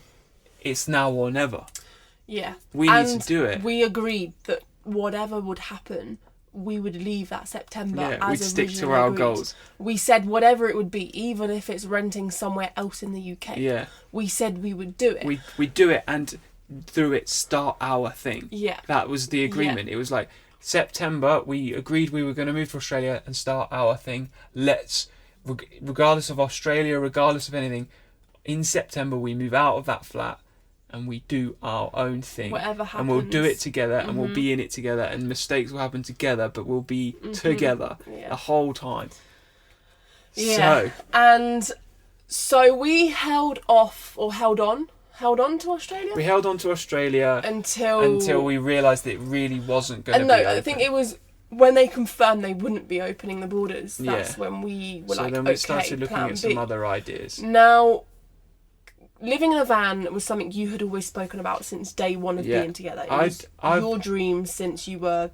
it's now or never. Yeah. We need to do it. We agreed that whatever would happen, we would leave that September as we'd stick to originally our agreed. goals. We said whatever it would be, even if it's renting somewhere else in the UK. Yeah. We said we would do it. We do it, and through it start our thing. Yeah. That was the agreement. It was like September, we agreed we were going to move to Australia and start our thing. Let's, regardless of Australia, regardless of anything, in September we move out of that flat and we do our own thing. Whatever happens. And we'll do it together and we'll be in it together, and mistakes will happen together, but we'll be together the whole time. Yeah. And so we held on to Australia? We held on to Australia until we realised that it really wasn't going to be open. I think it was when they confirmed they wouldn't be opening the borders. That's when we were then we started looking at some other ideas. Now, living in a van was something you had always spoken about since day one of being together. It was your dream since you were...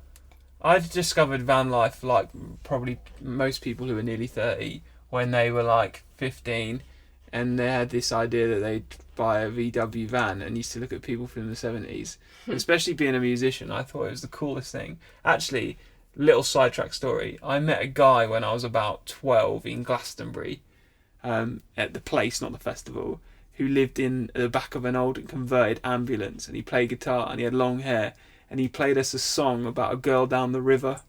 I'd discovered van life like probably most people who are nearly 30 when they were like 15, and they had this idea that they'd buy a VW van, and used to look at people from the 70s. Especially being a musician, I thought it was the coolest thing. Actually, little sidetrack story, I met a guy when I was about 12 in Glastonbury, at the place, not the festival, who lived in the back of an old and converted ambulance, and he played guitar and he had long hair, and he played us a song about a girl down the river,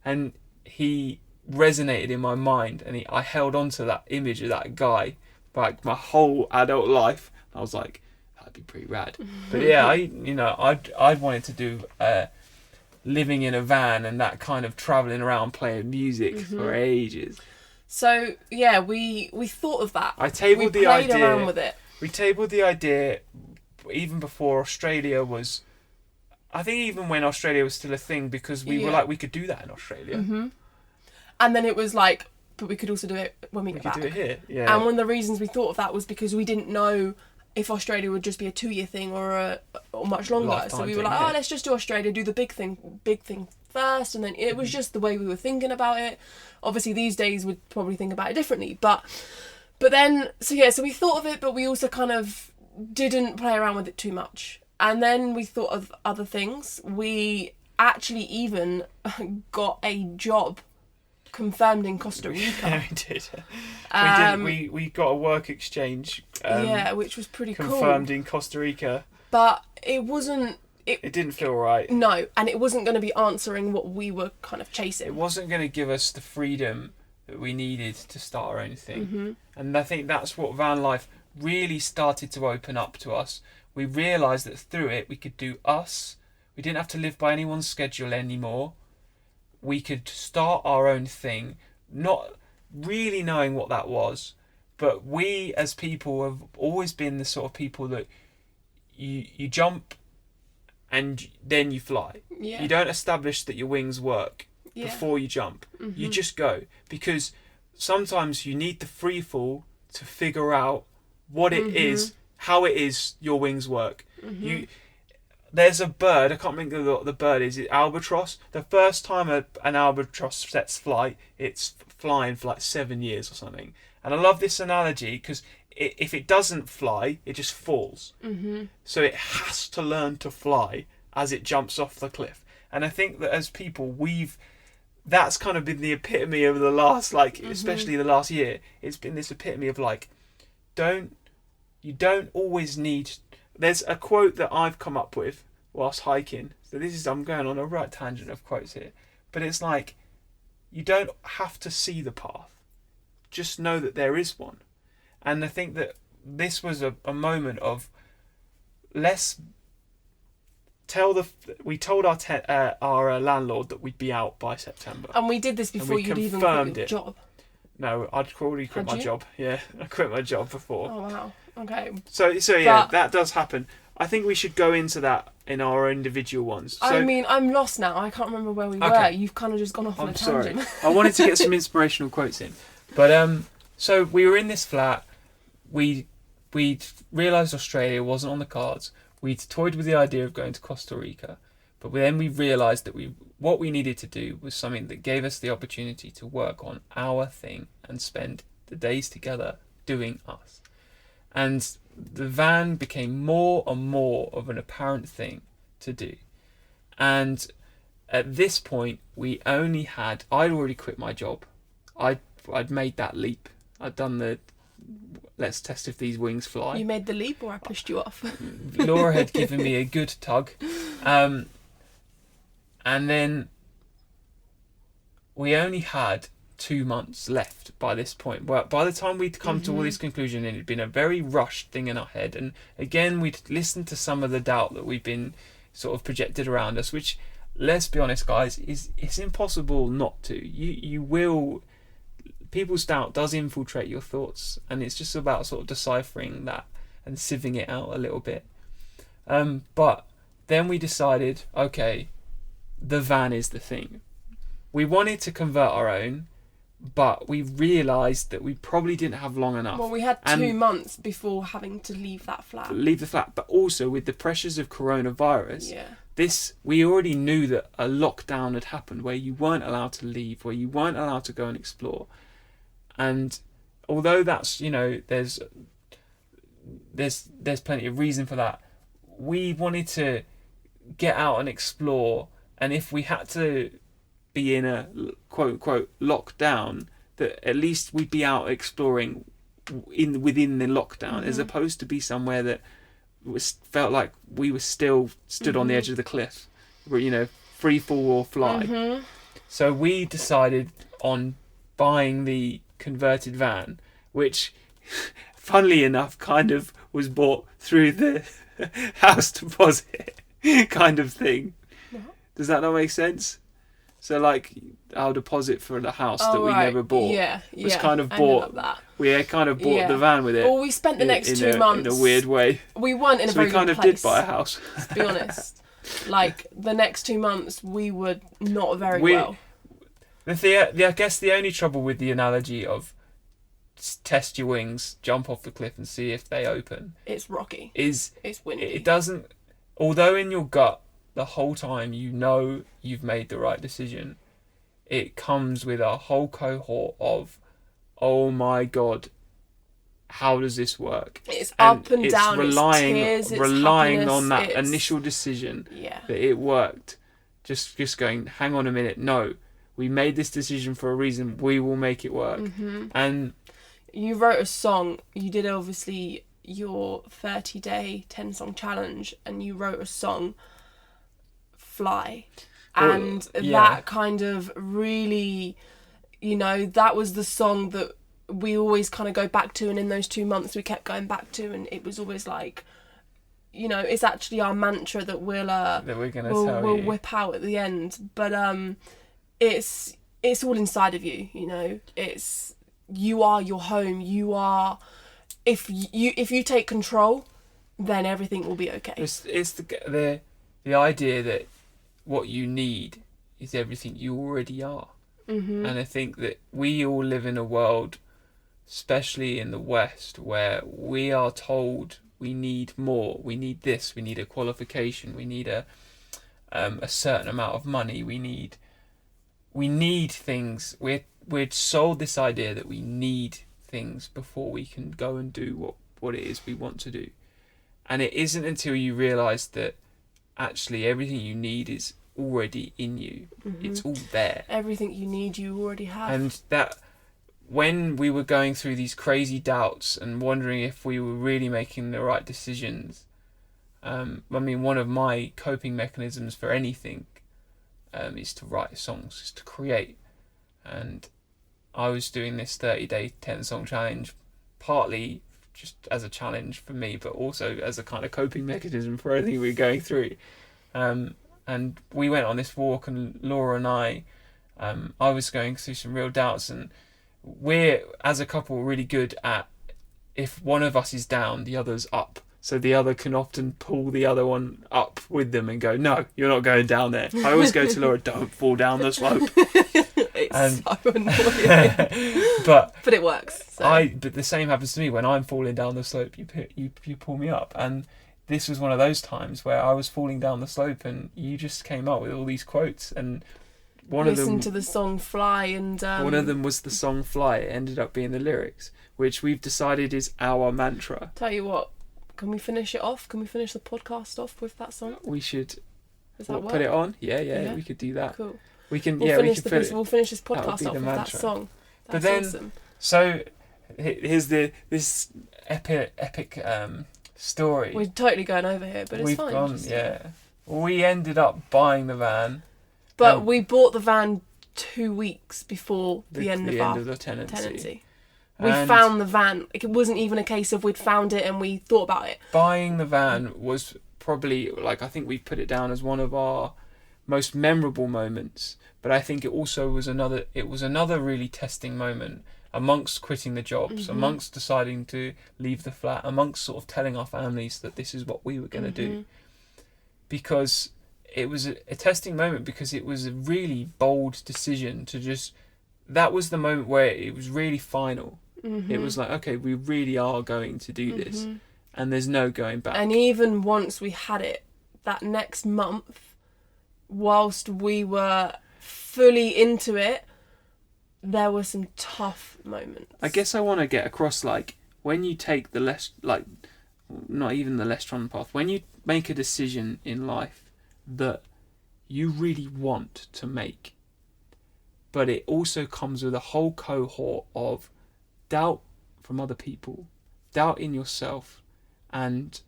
and he resonated in my mind, and I held on to that image of that guy like my whole adult life. I was like, that'd be pretty rad. But yeah, I wanted to do living in a van and that kind of travelling around playing music for ages. So yeah, we thought of that. I tabled the idea. We played around with it. We tabled the idea even before Australia was... I think even when Australia was still a thing, because we were like, we could do that in Australia. And then it was like, but we could also do it when we get back. We could do it here, yeah. And one of the reasons we thought of that was because we didn't know if Australia would just be a 2-year thing or much longer. Lifetime so we were thing, like, let's just do Australia, do the big thing first. And then it was just the way we were thinking about it. Obviously, these days we'd probably think about it differently. But then, so we thought of it, but we also kind of didn't play around with it too much. And then we thought of other things. We actually even got a job confirmed in Costa Rica. Yeah, we did. We got a work exchange. Which was pretty confirmed cool. in Costa Rica. But it wasn't... It didn't feel right. No, and it wasn't going to be answering what we were kind of chasing. It wasn't going to give us the freedom that we needed to start our own thing. And I think that's what van life really started to open up to us. We realised that through it we could do us. We didn't have to live by anyone's schedule anymore. We could start our own thing, not really knowing what that was, but we as people have always been the sort of people that you jump and then you fly. Yeah. You don't establish that your wings work before you jump. You just go, because sometimes you need the free fall to figure out what it is, how it is your wings work. There's a bird, I can't remember what the bird is, it's albatross. The first time an albatross sets flight, it's flying for like 7 years or something. And I love this analogy because if it doesn't fly, it just falls. So it has to learn to fly as it jumps off the cliff. And I think that as people, that's kind of been the epitome of the last, especially the last year. It's been this epitome of you don't always need... There's a quote that I've come up with whilst hiking. So I'm going on a right tangent of quotes here. But it's like, you don't have to see the path. Just know that there is one. And I think that this was a moment of, we told our landlord that we'd be out by September. And we did this before you'd even quit your job. No, I'd already quit my job. Yeah, I quit my job before. Oh, wow. Okay. So yeah, that does happen. I think we should go into that in our individual ones. So, I mean, I'm lost now. I can't remember where we were. You've kind of just gone off on a tangent. Sorry. I wanted to get some inspirational quotes in. But So we were in this flat. We'd realised Australia wasn't on the cards. We'd toyed with the idea of going to Costa Rica, but then we realised that what we needed to do was something that gave us the opportunity to work on our thing and spend the days together doing us. And the van became more and more of an apparent thing to do. And at this point, I'd already quit my job. I'd made that leap. I'd done the let's test if these wings fly. You made the leap, or I pushed you off? Laura had given me a good tug. And then we only had 2 months left by this point. Well, by the time we'd come to all this conclusion, it had been a very rushed thing in our head. And again, we'd listened to some of the doubt that we'd been sort of projected around us, which, let's be honest, guys, it's impossible not to. You will... People's doubt does infiltrate your thoughts, and it's just about sort of deciphering that and sieving it out a little bit. But then we decided, okay, the van is the thing. We wanted to convert our own, but we realised that we probably didn't have long enough. Well, we had 2 months before having to leave that flat. Leave the flat, but also with the pressures of coronavirus. Yeah. We already knew that a lockdown had happened where you weren't allowed to leave, where you weren't allowed to go and explore. And although that's, there's plenty of reason for that, we wanted to get out and explore. And if we had to be in a quote unquote lockdown, that at least we'd be out exploring within the lockdown, as opposed to be somewhere that felt like we were still stood on the edge of the cliff, free fall or fly. So we decided on buying the converted van, which funnily enough kind of was bought through the house deposit kind of thing. What? Does that not make sense? So like our deposit for the house that we never bought was kind of bought. We kind of bought the van with it. Well, we spent the next 2 months in a weird way. We weren't in a very good place. We kind of did buy a house. To be honest, like the next 2 months we were not very well. I guess the only trouble with the analogy of test your wings, jump off the cliff and see if they open. It's rocky. It's windy. It doesn't... Although in your gut, the whole time you know you've made the right decision, it comes with a whole cohort of, oh my God, how does this work? It's up and down, it's tears, it's relying happiness, on that initial decision that it worked. Just going, hang on a minute, no. We made this decision for a reason. We will make it work. And you wrote a song. You did obviously your 30-day 10-song challenge, and you wrote a song, Fly. And that kind of really, that was the song that we always kind of go back to. And in those 2 months, we kept going back to, and it was always like, it's actually our mantra that we're going to we'll whip out at the end. But it's all inside of you, it's, you are your home. You are, if you take control, then everything will be okay. It's the idea that what you need is everything you already are. And I think that we all live in a world, especially in the West, where we are told we need more, we need this, we need a qualification, we need a certain amount of money, we need things. We're sold this idea that we need things before we can go and do what it is we want to do. And it isn't until you realise that actually everything you need is already in you. It's all there. Everything you need you already have. And that when we were going through these crazy doubts and wondering if we were really making the right decisions, one of my coping mechanisms for anything is to write songs, is to create. And I was doing this 30-day 10-song challenge partly just as a challenge for me, but also as a kind of coping mechanism for everything we were going through. And we went on this walk, and Laura and I was going through some real doubts, and we're, as a couple, really good at, if one of us is down, the other's up. So the other can often pull the other one up with them and go, no, you're not going down there. I always go to Laura, don't fall down the slope. It's And so annoying. but it works. So. but the same happens to me when I'm falling down the slope. You pull me up, and this was one of those times where I was falling down the slope, and you just came up with all these quotes, and Listen to the song "Fly," and one of them was the song "Fly." It ended up being the lyrics, which we've decided is our mantra. Tell you what, can we finish it off? Can we finish the podcast off with that song? We should. Does that work? Put it on? Yeah, we could do that. Cool. We can. We'll finish this podcast off with that mantra. song. That's but then, awesome. So here's this epic story. We're totally going over here, but it's fine. Gone, yeah. We ended up buying the van. But we bought the van 2 weeks before the end of the tenancy. We found the van. It wasn't even a case of we'd found it and we thought about it. Buying the van was probably, like, I think we put it down as one of our most memorable moments. But I think it also was another really testing moment amongst quitting the jobs, amongst deciding to leave the flat, amongst sort of telling our families that this is what we were going to do. Because it was a testing moment, because it was a really bold decision to just... That was the moment where it was really final. It was like, okay, we really are going to do this. And there's no going back. And even once we had it, that next month, whilst we were fully into it, there were some tough moments. I guess I want to get across, like, when you take the less... Like, not even the less trodden path. When you make a decision in life that you really want to make, but it also comes with a whole cohort of doubt from other people, doubt in yourself, and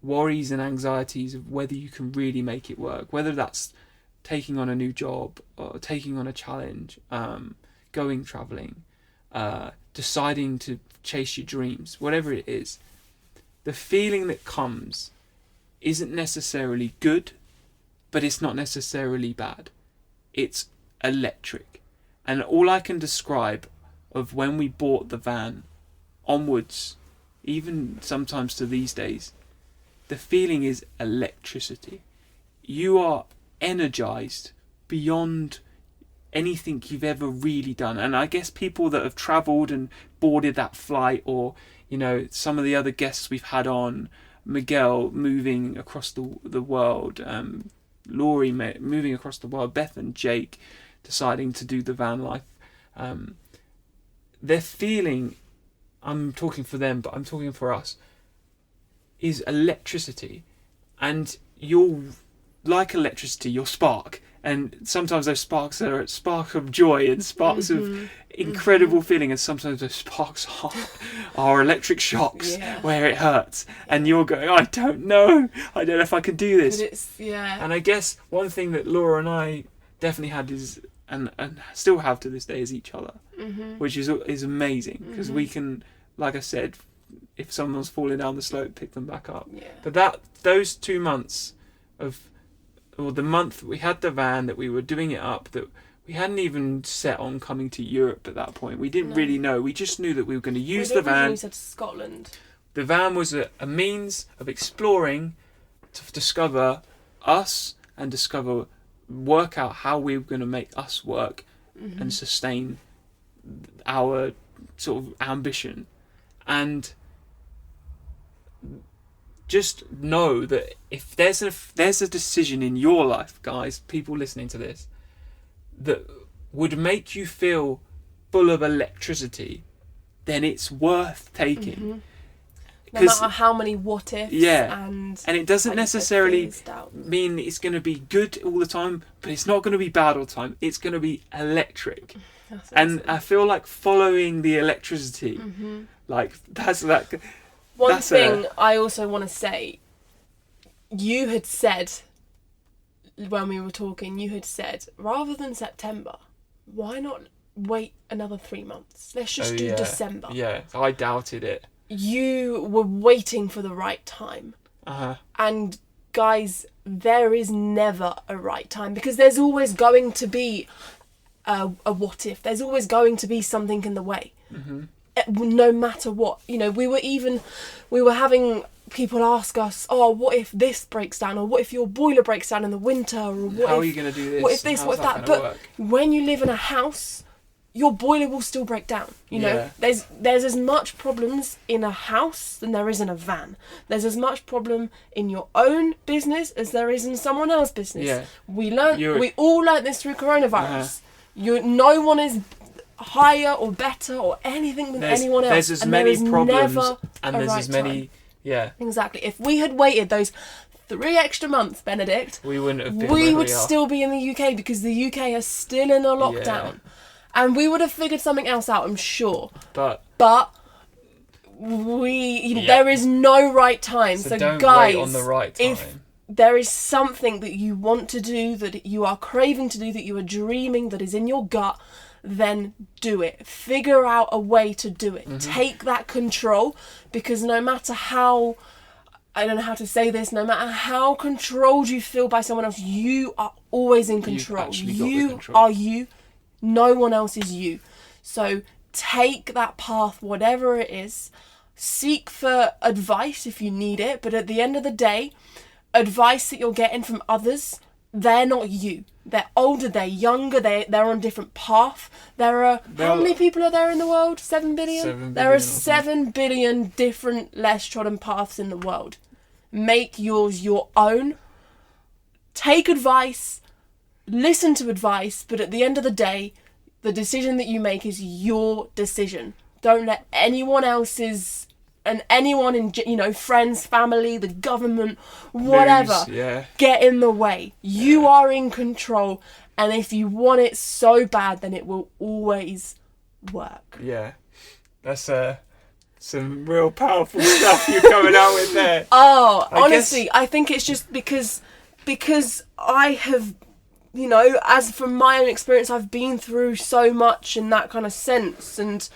worries and anxieties of whether you can really make it work, whether that's taking on a new job or taking on a challenge, going travelling, deciding to chase your dreams, whatever it is. The feeling that comes isn't necessarily good, but it's not necessarily bad. It's electric. And all I can describe of when we bought the van onwards, even sometimes to these days, the feeling is electricity. You are energized beyond anything you've ever really done. And I guess people that have travelled and boarded that flight, or, you know, some of the other guests we've had on, Miguel moving across the world, Laurie moving across the world, Beth and Jake deciding to do the van life. Their feeling, I'm talking for them, but I'm talking for us, is electricity. And you're like electricity, you're spark. And sometimes those sparks are sparks of joy and sparks of incredible feeling, and sometimes those sparks are electric shocks where it hurts. And you're going, I don't know if I can do this. And I guess one thing that Laura and I definitely had is, and still have to this day, is each other, which is amazing, because we can, like I said, if someone's falling down the slope, pick them back up. But those 2 months or the month we had the van, that we were doing it up, that we hadn't even set on coming to Europe at that point. We didn't really know. We just knew that we were going to use the van. We said Scotland. The van was a means of exploring, to discover us and work out how we were going to make us work and sustain our sort of ambition. And just know that if there's a decision in your life, guys, people listening to this, that would make you feel full of electricity, then it's worth taking. No matter how many what ifs. And it doesn't necessarily mean it's going to be good all the time, but it's not going to be bad all the time. It's going to be electric. That's and awesome. I feel like following the electricity, like that's that. One thing I also want to say, you had said, when we were talking, rather than September, why not wait another 3 months? Let's just do December. Yeah, I doubted it. You were waiting for the right time. And guys, there is never a right time, because there's always going to be a what if. There's always going to be something in the way. no matter what. You know, we were having people ask us, oh, what if this breaks down, or what if your boiler breaks down in the winter, or what How if, are you going to do this? what if this, How's what if that? gonna But work? when you live in a house, your boiler will still break down. You know, Yeah. there's as much problems in a house than there is in a van. There's as much problem in your own business as there is in someone else's business. Yeah. We all learnt this through coronavirus. No one is higher or better or anything than anyone else. There's as and many there is problems, never and a there's right as many. time. Yeah. Exactly. If we had waited those 3 extra months, Benedict, We wouldn't have been. we where would we are. still be in the UK, because the UK is still in a lockdown. And we would have figured something else out, I'm sure. But There is no right time. So don't guys, wait on the right time. if there is something that you want to do, that you are craving to do, that you are dreaming, that is in your gut, then do it. Figure out a way to do it. Take that control, because no matter how, I don't know how to say this, no matter how controlled you feel by someone else, you are always in control. actually got the You control. are you. No one else is you. So take that path, whatever it is. Seek for advice if you need it, but at the end of the day, advice that you're getting from others, they're not you. They're older, they're younger, they're on a different path. How many people are there in the world? 7 billion? 7 There are billion, I think. 7 billion different less trodden paths in the world. Make yours your own. Take advice, listen to advice, but at the end of the day, the decision that you make is your decision. Don't let anyone else's, and anyone in, friends, family, the government, whatever, Yeah. get in the way. You are in control, and if you want it so bad, then it will always work. Yeah. That's some real powerful stuff you're coming out with there. Oh, I honestly, guess- I think it's just because I have, as from my own experience, I've been through so much in that kind of sense, and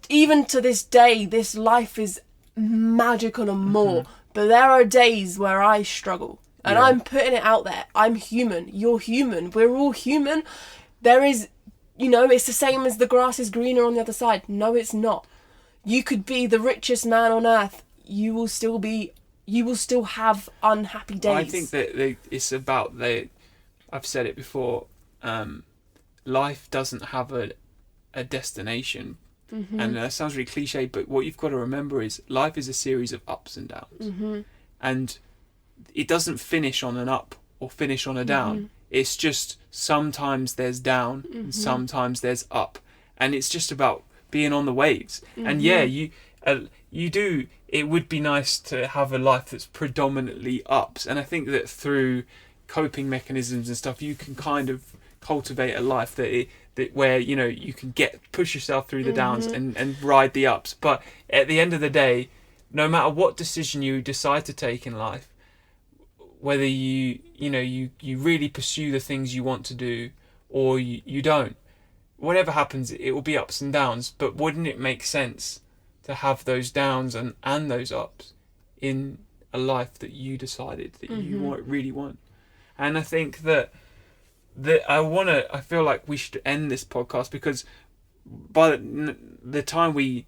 even to this day, this life is magical and more. But there are days where I struggle, and Yeah. I'm putting it out there. I'm human. You're human. We're all human. There is, it's the same as the grass is greener on the other side. No, it's not. You could be the richest man on earth. You will still have unhappy days. I think that it's about I've said it before. Life doesn't have a destination, and that sounds really cliche. But what you've got to remember is life is a series of ups and downs, and it doesn't finish on an up or finish on a down. It's just sometimes there's down and sometimes there's up, and it's just about being on the waves. And yeah, you do. It would be nice to have a life that's predominantly ups, and I think that through coping mechanisms and stuff, you can kind of cultivate a life that where you can push yourself through the downs and ride the ups. But at the end of the day, no matter what decision you decide to take in life, whether you really pursue the things you want to do or you don't, whatever happens, it will be ups and downs. But wouldn't it make sense to have those downs and those ups in a life that you decided that you really want? And I think that I feel like we should end this podcast, because by the time we've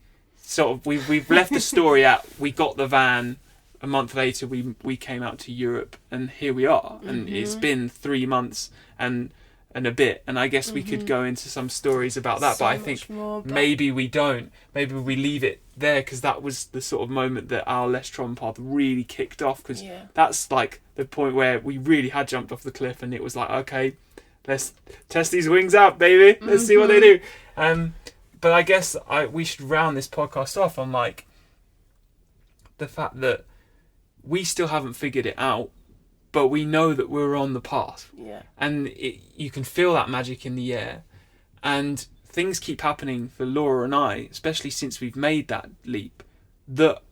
left the story at, we got the van, a month later we came out to Europe, and here we are, and it's been 3 months and a bit, and I guess we could go into some stories about that, So but I much think more, but- maybe we don't. Maybe we leave it there, because that was the sort of moment that our Less Trodden Path really kicked off, because that's like the point where we really had jumped off the cliff, and it was like, okay, let's test these wings out, baby. Let's see what they do. But I guess we should round this podcast off on like the fact that we still haven't figured it out, but we know that we're on the path. Yeah. And you can feel that magic in the air. And things keep happening for Laura and I, especially since we've made that leap, that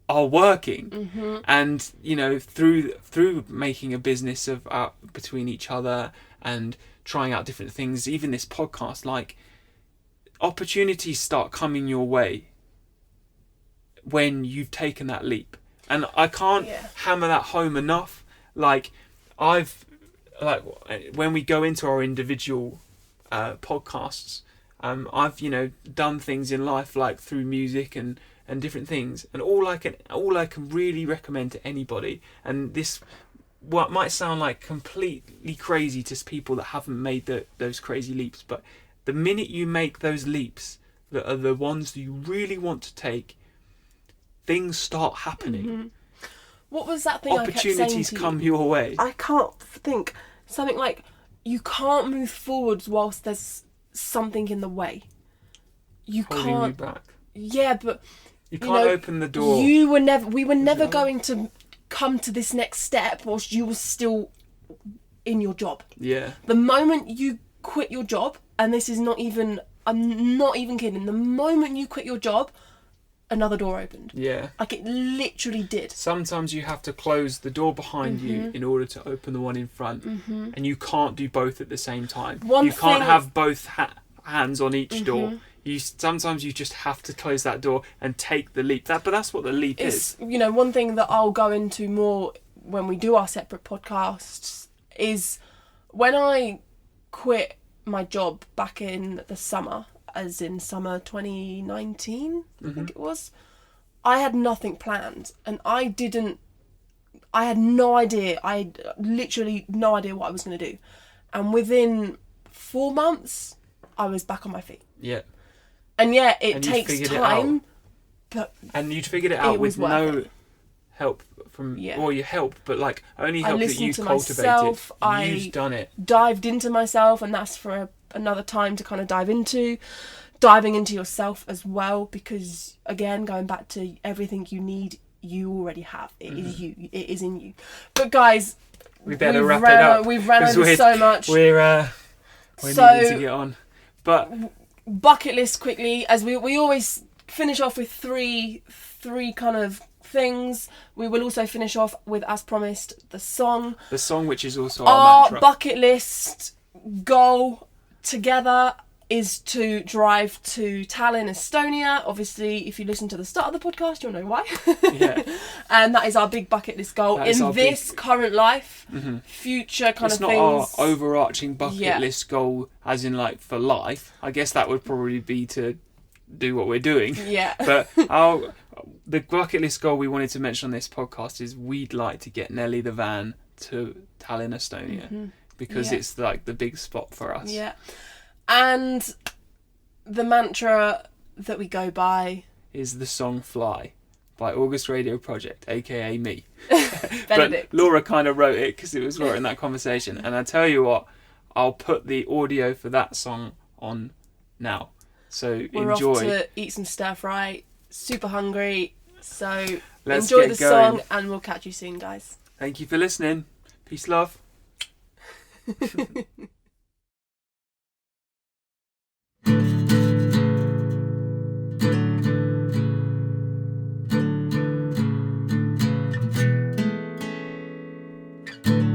are working. And, through making a business of between each other and trying out different things, even this podcast, like, opportunities start coming your way when you've taken that leap. And I can't hammer that home enough. Like, when we go into our individual podcasts, I've done things in life like through music and different things, and all I can really recommend to anybody, and this what might sound like completely crazy to people that haven't made those crazy leaps, but the minute you make those leaps that are the ones that you really want to take, things start happening. Mm-hmm. What was that thing Opportunities I kept saying to come you? your way. I can't think. Something like, you can't move forwards whilst there's something in the way. You Holding can't. you back. Yeah, but You can't open the door. we were never going to come to this next step whilst you were still in your job. Yeah. The moment you quit your job, and this is not even, I'm not even kidding, the moment you quit your job, another door opened. Yeah. Like, it literally did. Sometimes you have to close the door behind you in order to open the one in front, and you can't do both at the same time. You can't have both hands on each door. Sometimes you just have to close that door and take the leap. But that's what the leap is. One thing that I'll go into more when we do our separate podcasts is when I quit my job back in the summer, as in summer 2019, I think it was, I had nothing planned, and I had no idea. I had literally no idea what I was going to do. And within 4 months, I was back on my feet. Yeah. And yeah, it takes time, but... And you'd figured it out with no help from... Yeah. Well, you help, but like only help that you cultivated. Myself, You've done it. Dived into myself, and that's for another time to kind of dive into. Diving into yourself as well, because again, going back to everything you need, you already have. It is you. It is in you. But guys, we better wrap it up. We've ran over so much. We're needing to get on. But bucket list quickly, as we always finish off with three kind of things. We will also finish off with, as promised, the song. The song, which is also our mantra. Bucket list goal together is to drive to Tallinn, Estonia. Obviously, if you listen to the start of the podcast, you'll know why. Yeah. And that is our big bucket list goal in this current life. Future kind of things. It's not our overarching bucket list goal, as in like for life. I guess that would probably be to do what we're doing. Yeah. But the bucket list goal we wanted to mention on this podcast is we'd like to get Nelly the van to Tallinn, Estonia, because it's like the big spot for us. Yeah. And the mantra that we go by is the song Fly by August Radio Project, aka me. Benedict. But Laura kind of wrote it because it was Laura in that conversation. And I tell you what, I'll put the audio for that song on now. So we're enjoy. Off to eat some stir fry. Super hungry. So let's enjoy the going. song, and we'll catch you soon, guys. Thank you for listening. Peace, love.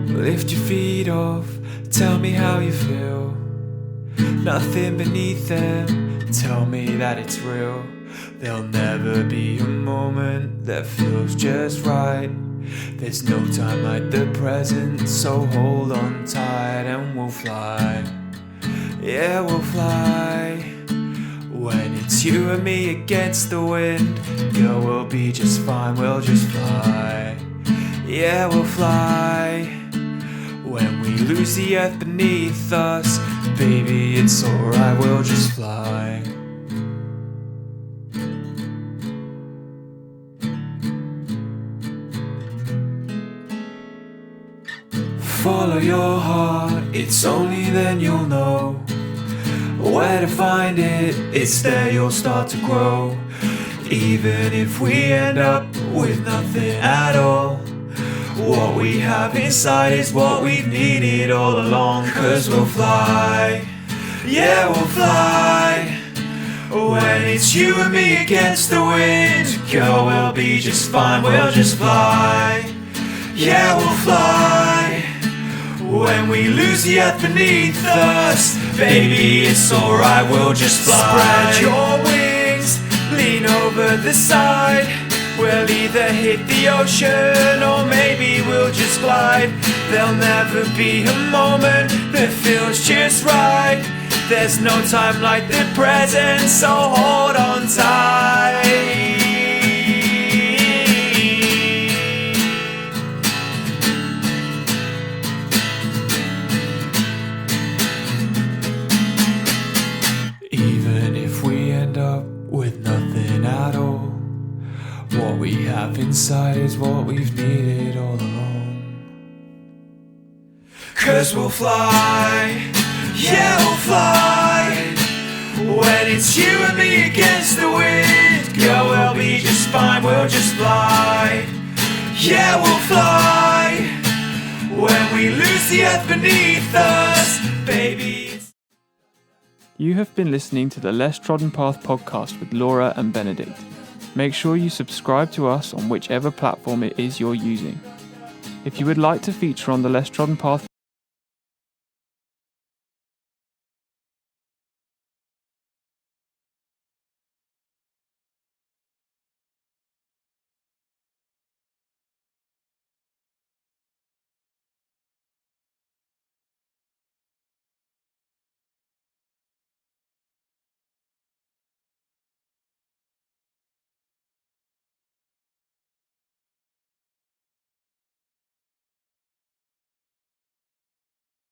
Lift your feet off, tell me how you feel. Nothing beneath them, tell me that it's real. There'll never be a moment that feels just right. There's no time like the present, so hold on tight and we'll fly. Yeah, we'll fly. When it's you and me against the wind, girl, we'll be just fine, we'll just fly. Yeah, we'll fly. When we lose the earth beneath us, baby, it's alright, we'll just fly. Follow your heart, it's only then you'll know where to find it, it's there you'll start to grow. Even if we end up with nothing at all, what we have inside is what we've needed all along. 'Cause we'll fly, yeah, we'll fly. When it's you and me against the wind, girl, we'll be just fine, we'll just fly. Yeah, we'll fly. When we lose the earth beneath us, baby, it's alright, we'll just fly. Spread your wings, lean over the side. We'll either hit the ocean or maybe we'll just glide. There'll never be a moment that feels just right. There's no time like the present, so hold on tight. Even if we end up with nothing at all, what we have inside is what we've needed all along. 'Cause we'll fly, yeah we'll fly. When it's you and me against the wind, girl we'll be just fine, we'll just fly. Yeah we'll fly. When we lose the earth beneath us, baby. You have been listening to the Less Trodden Path podcast with Laura and Benedict. Make sure you subscribe to us on whichever platform it is you're using. If you would like to feature on the Less Trodden Path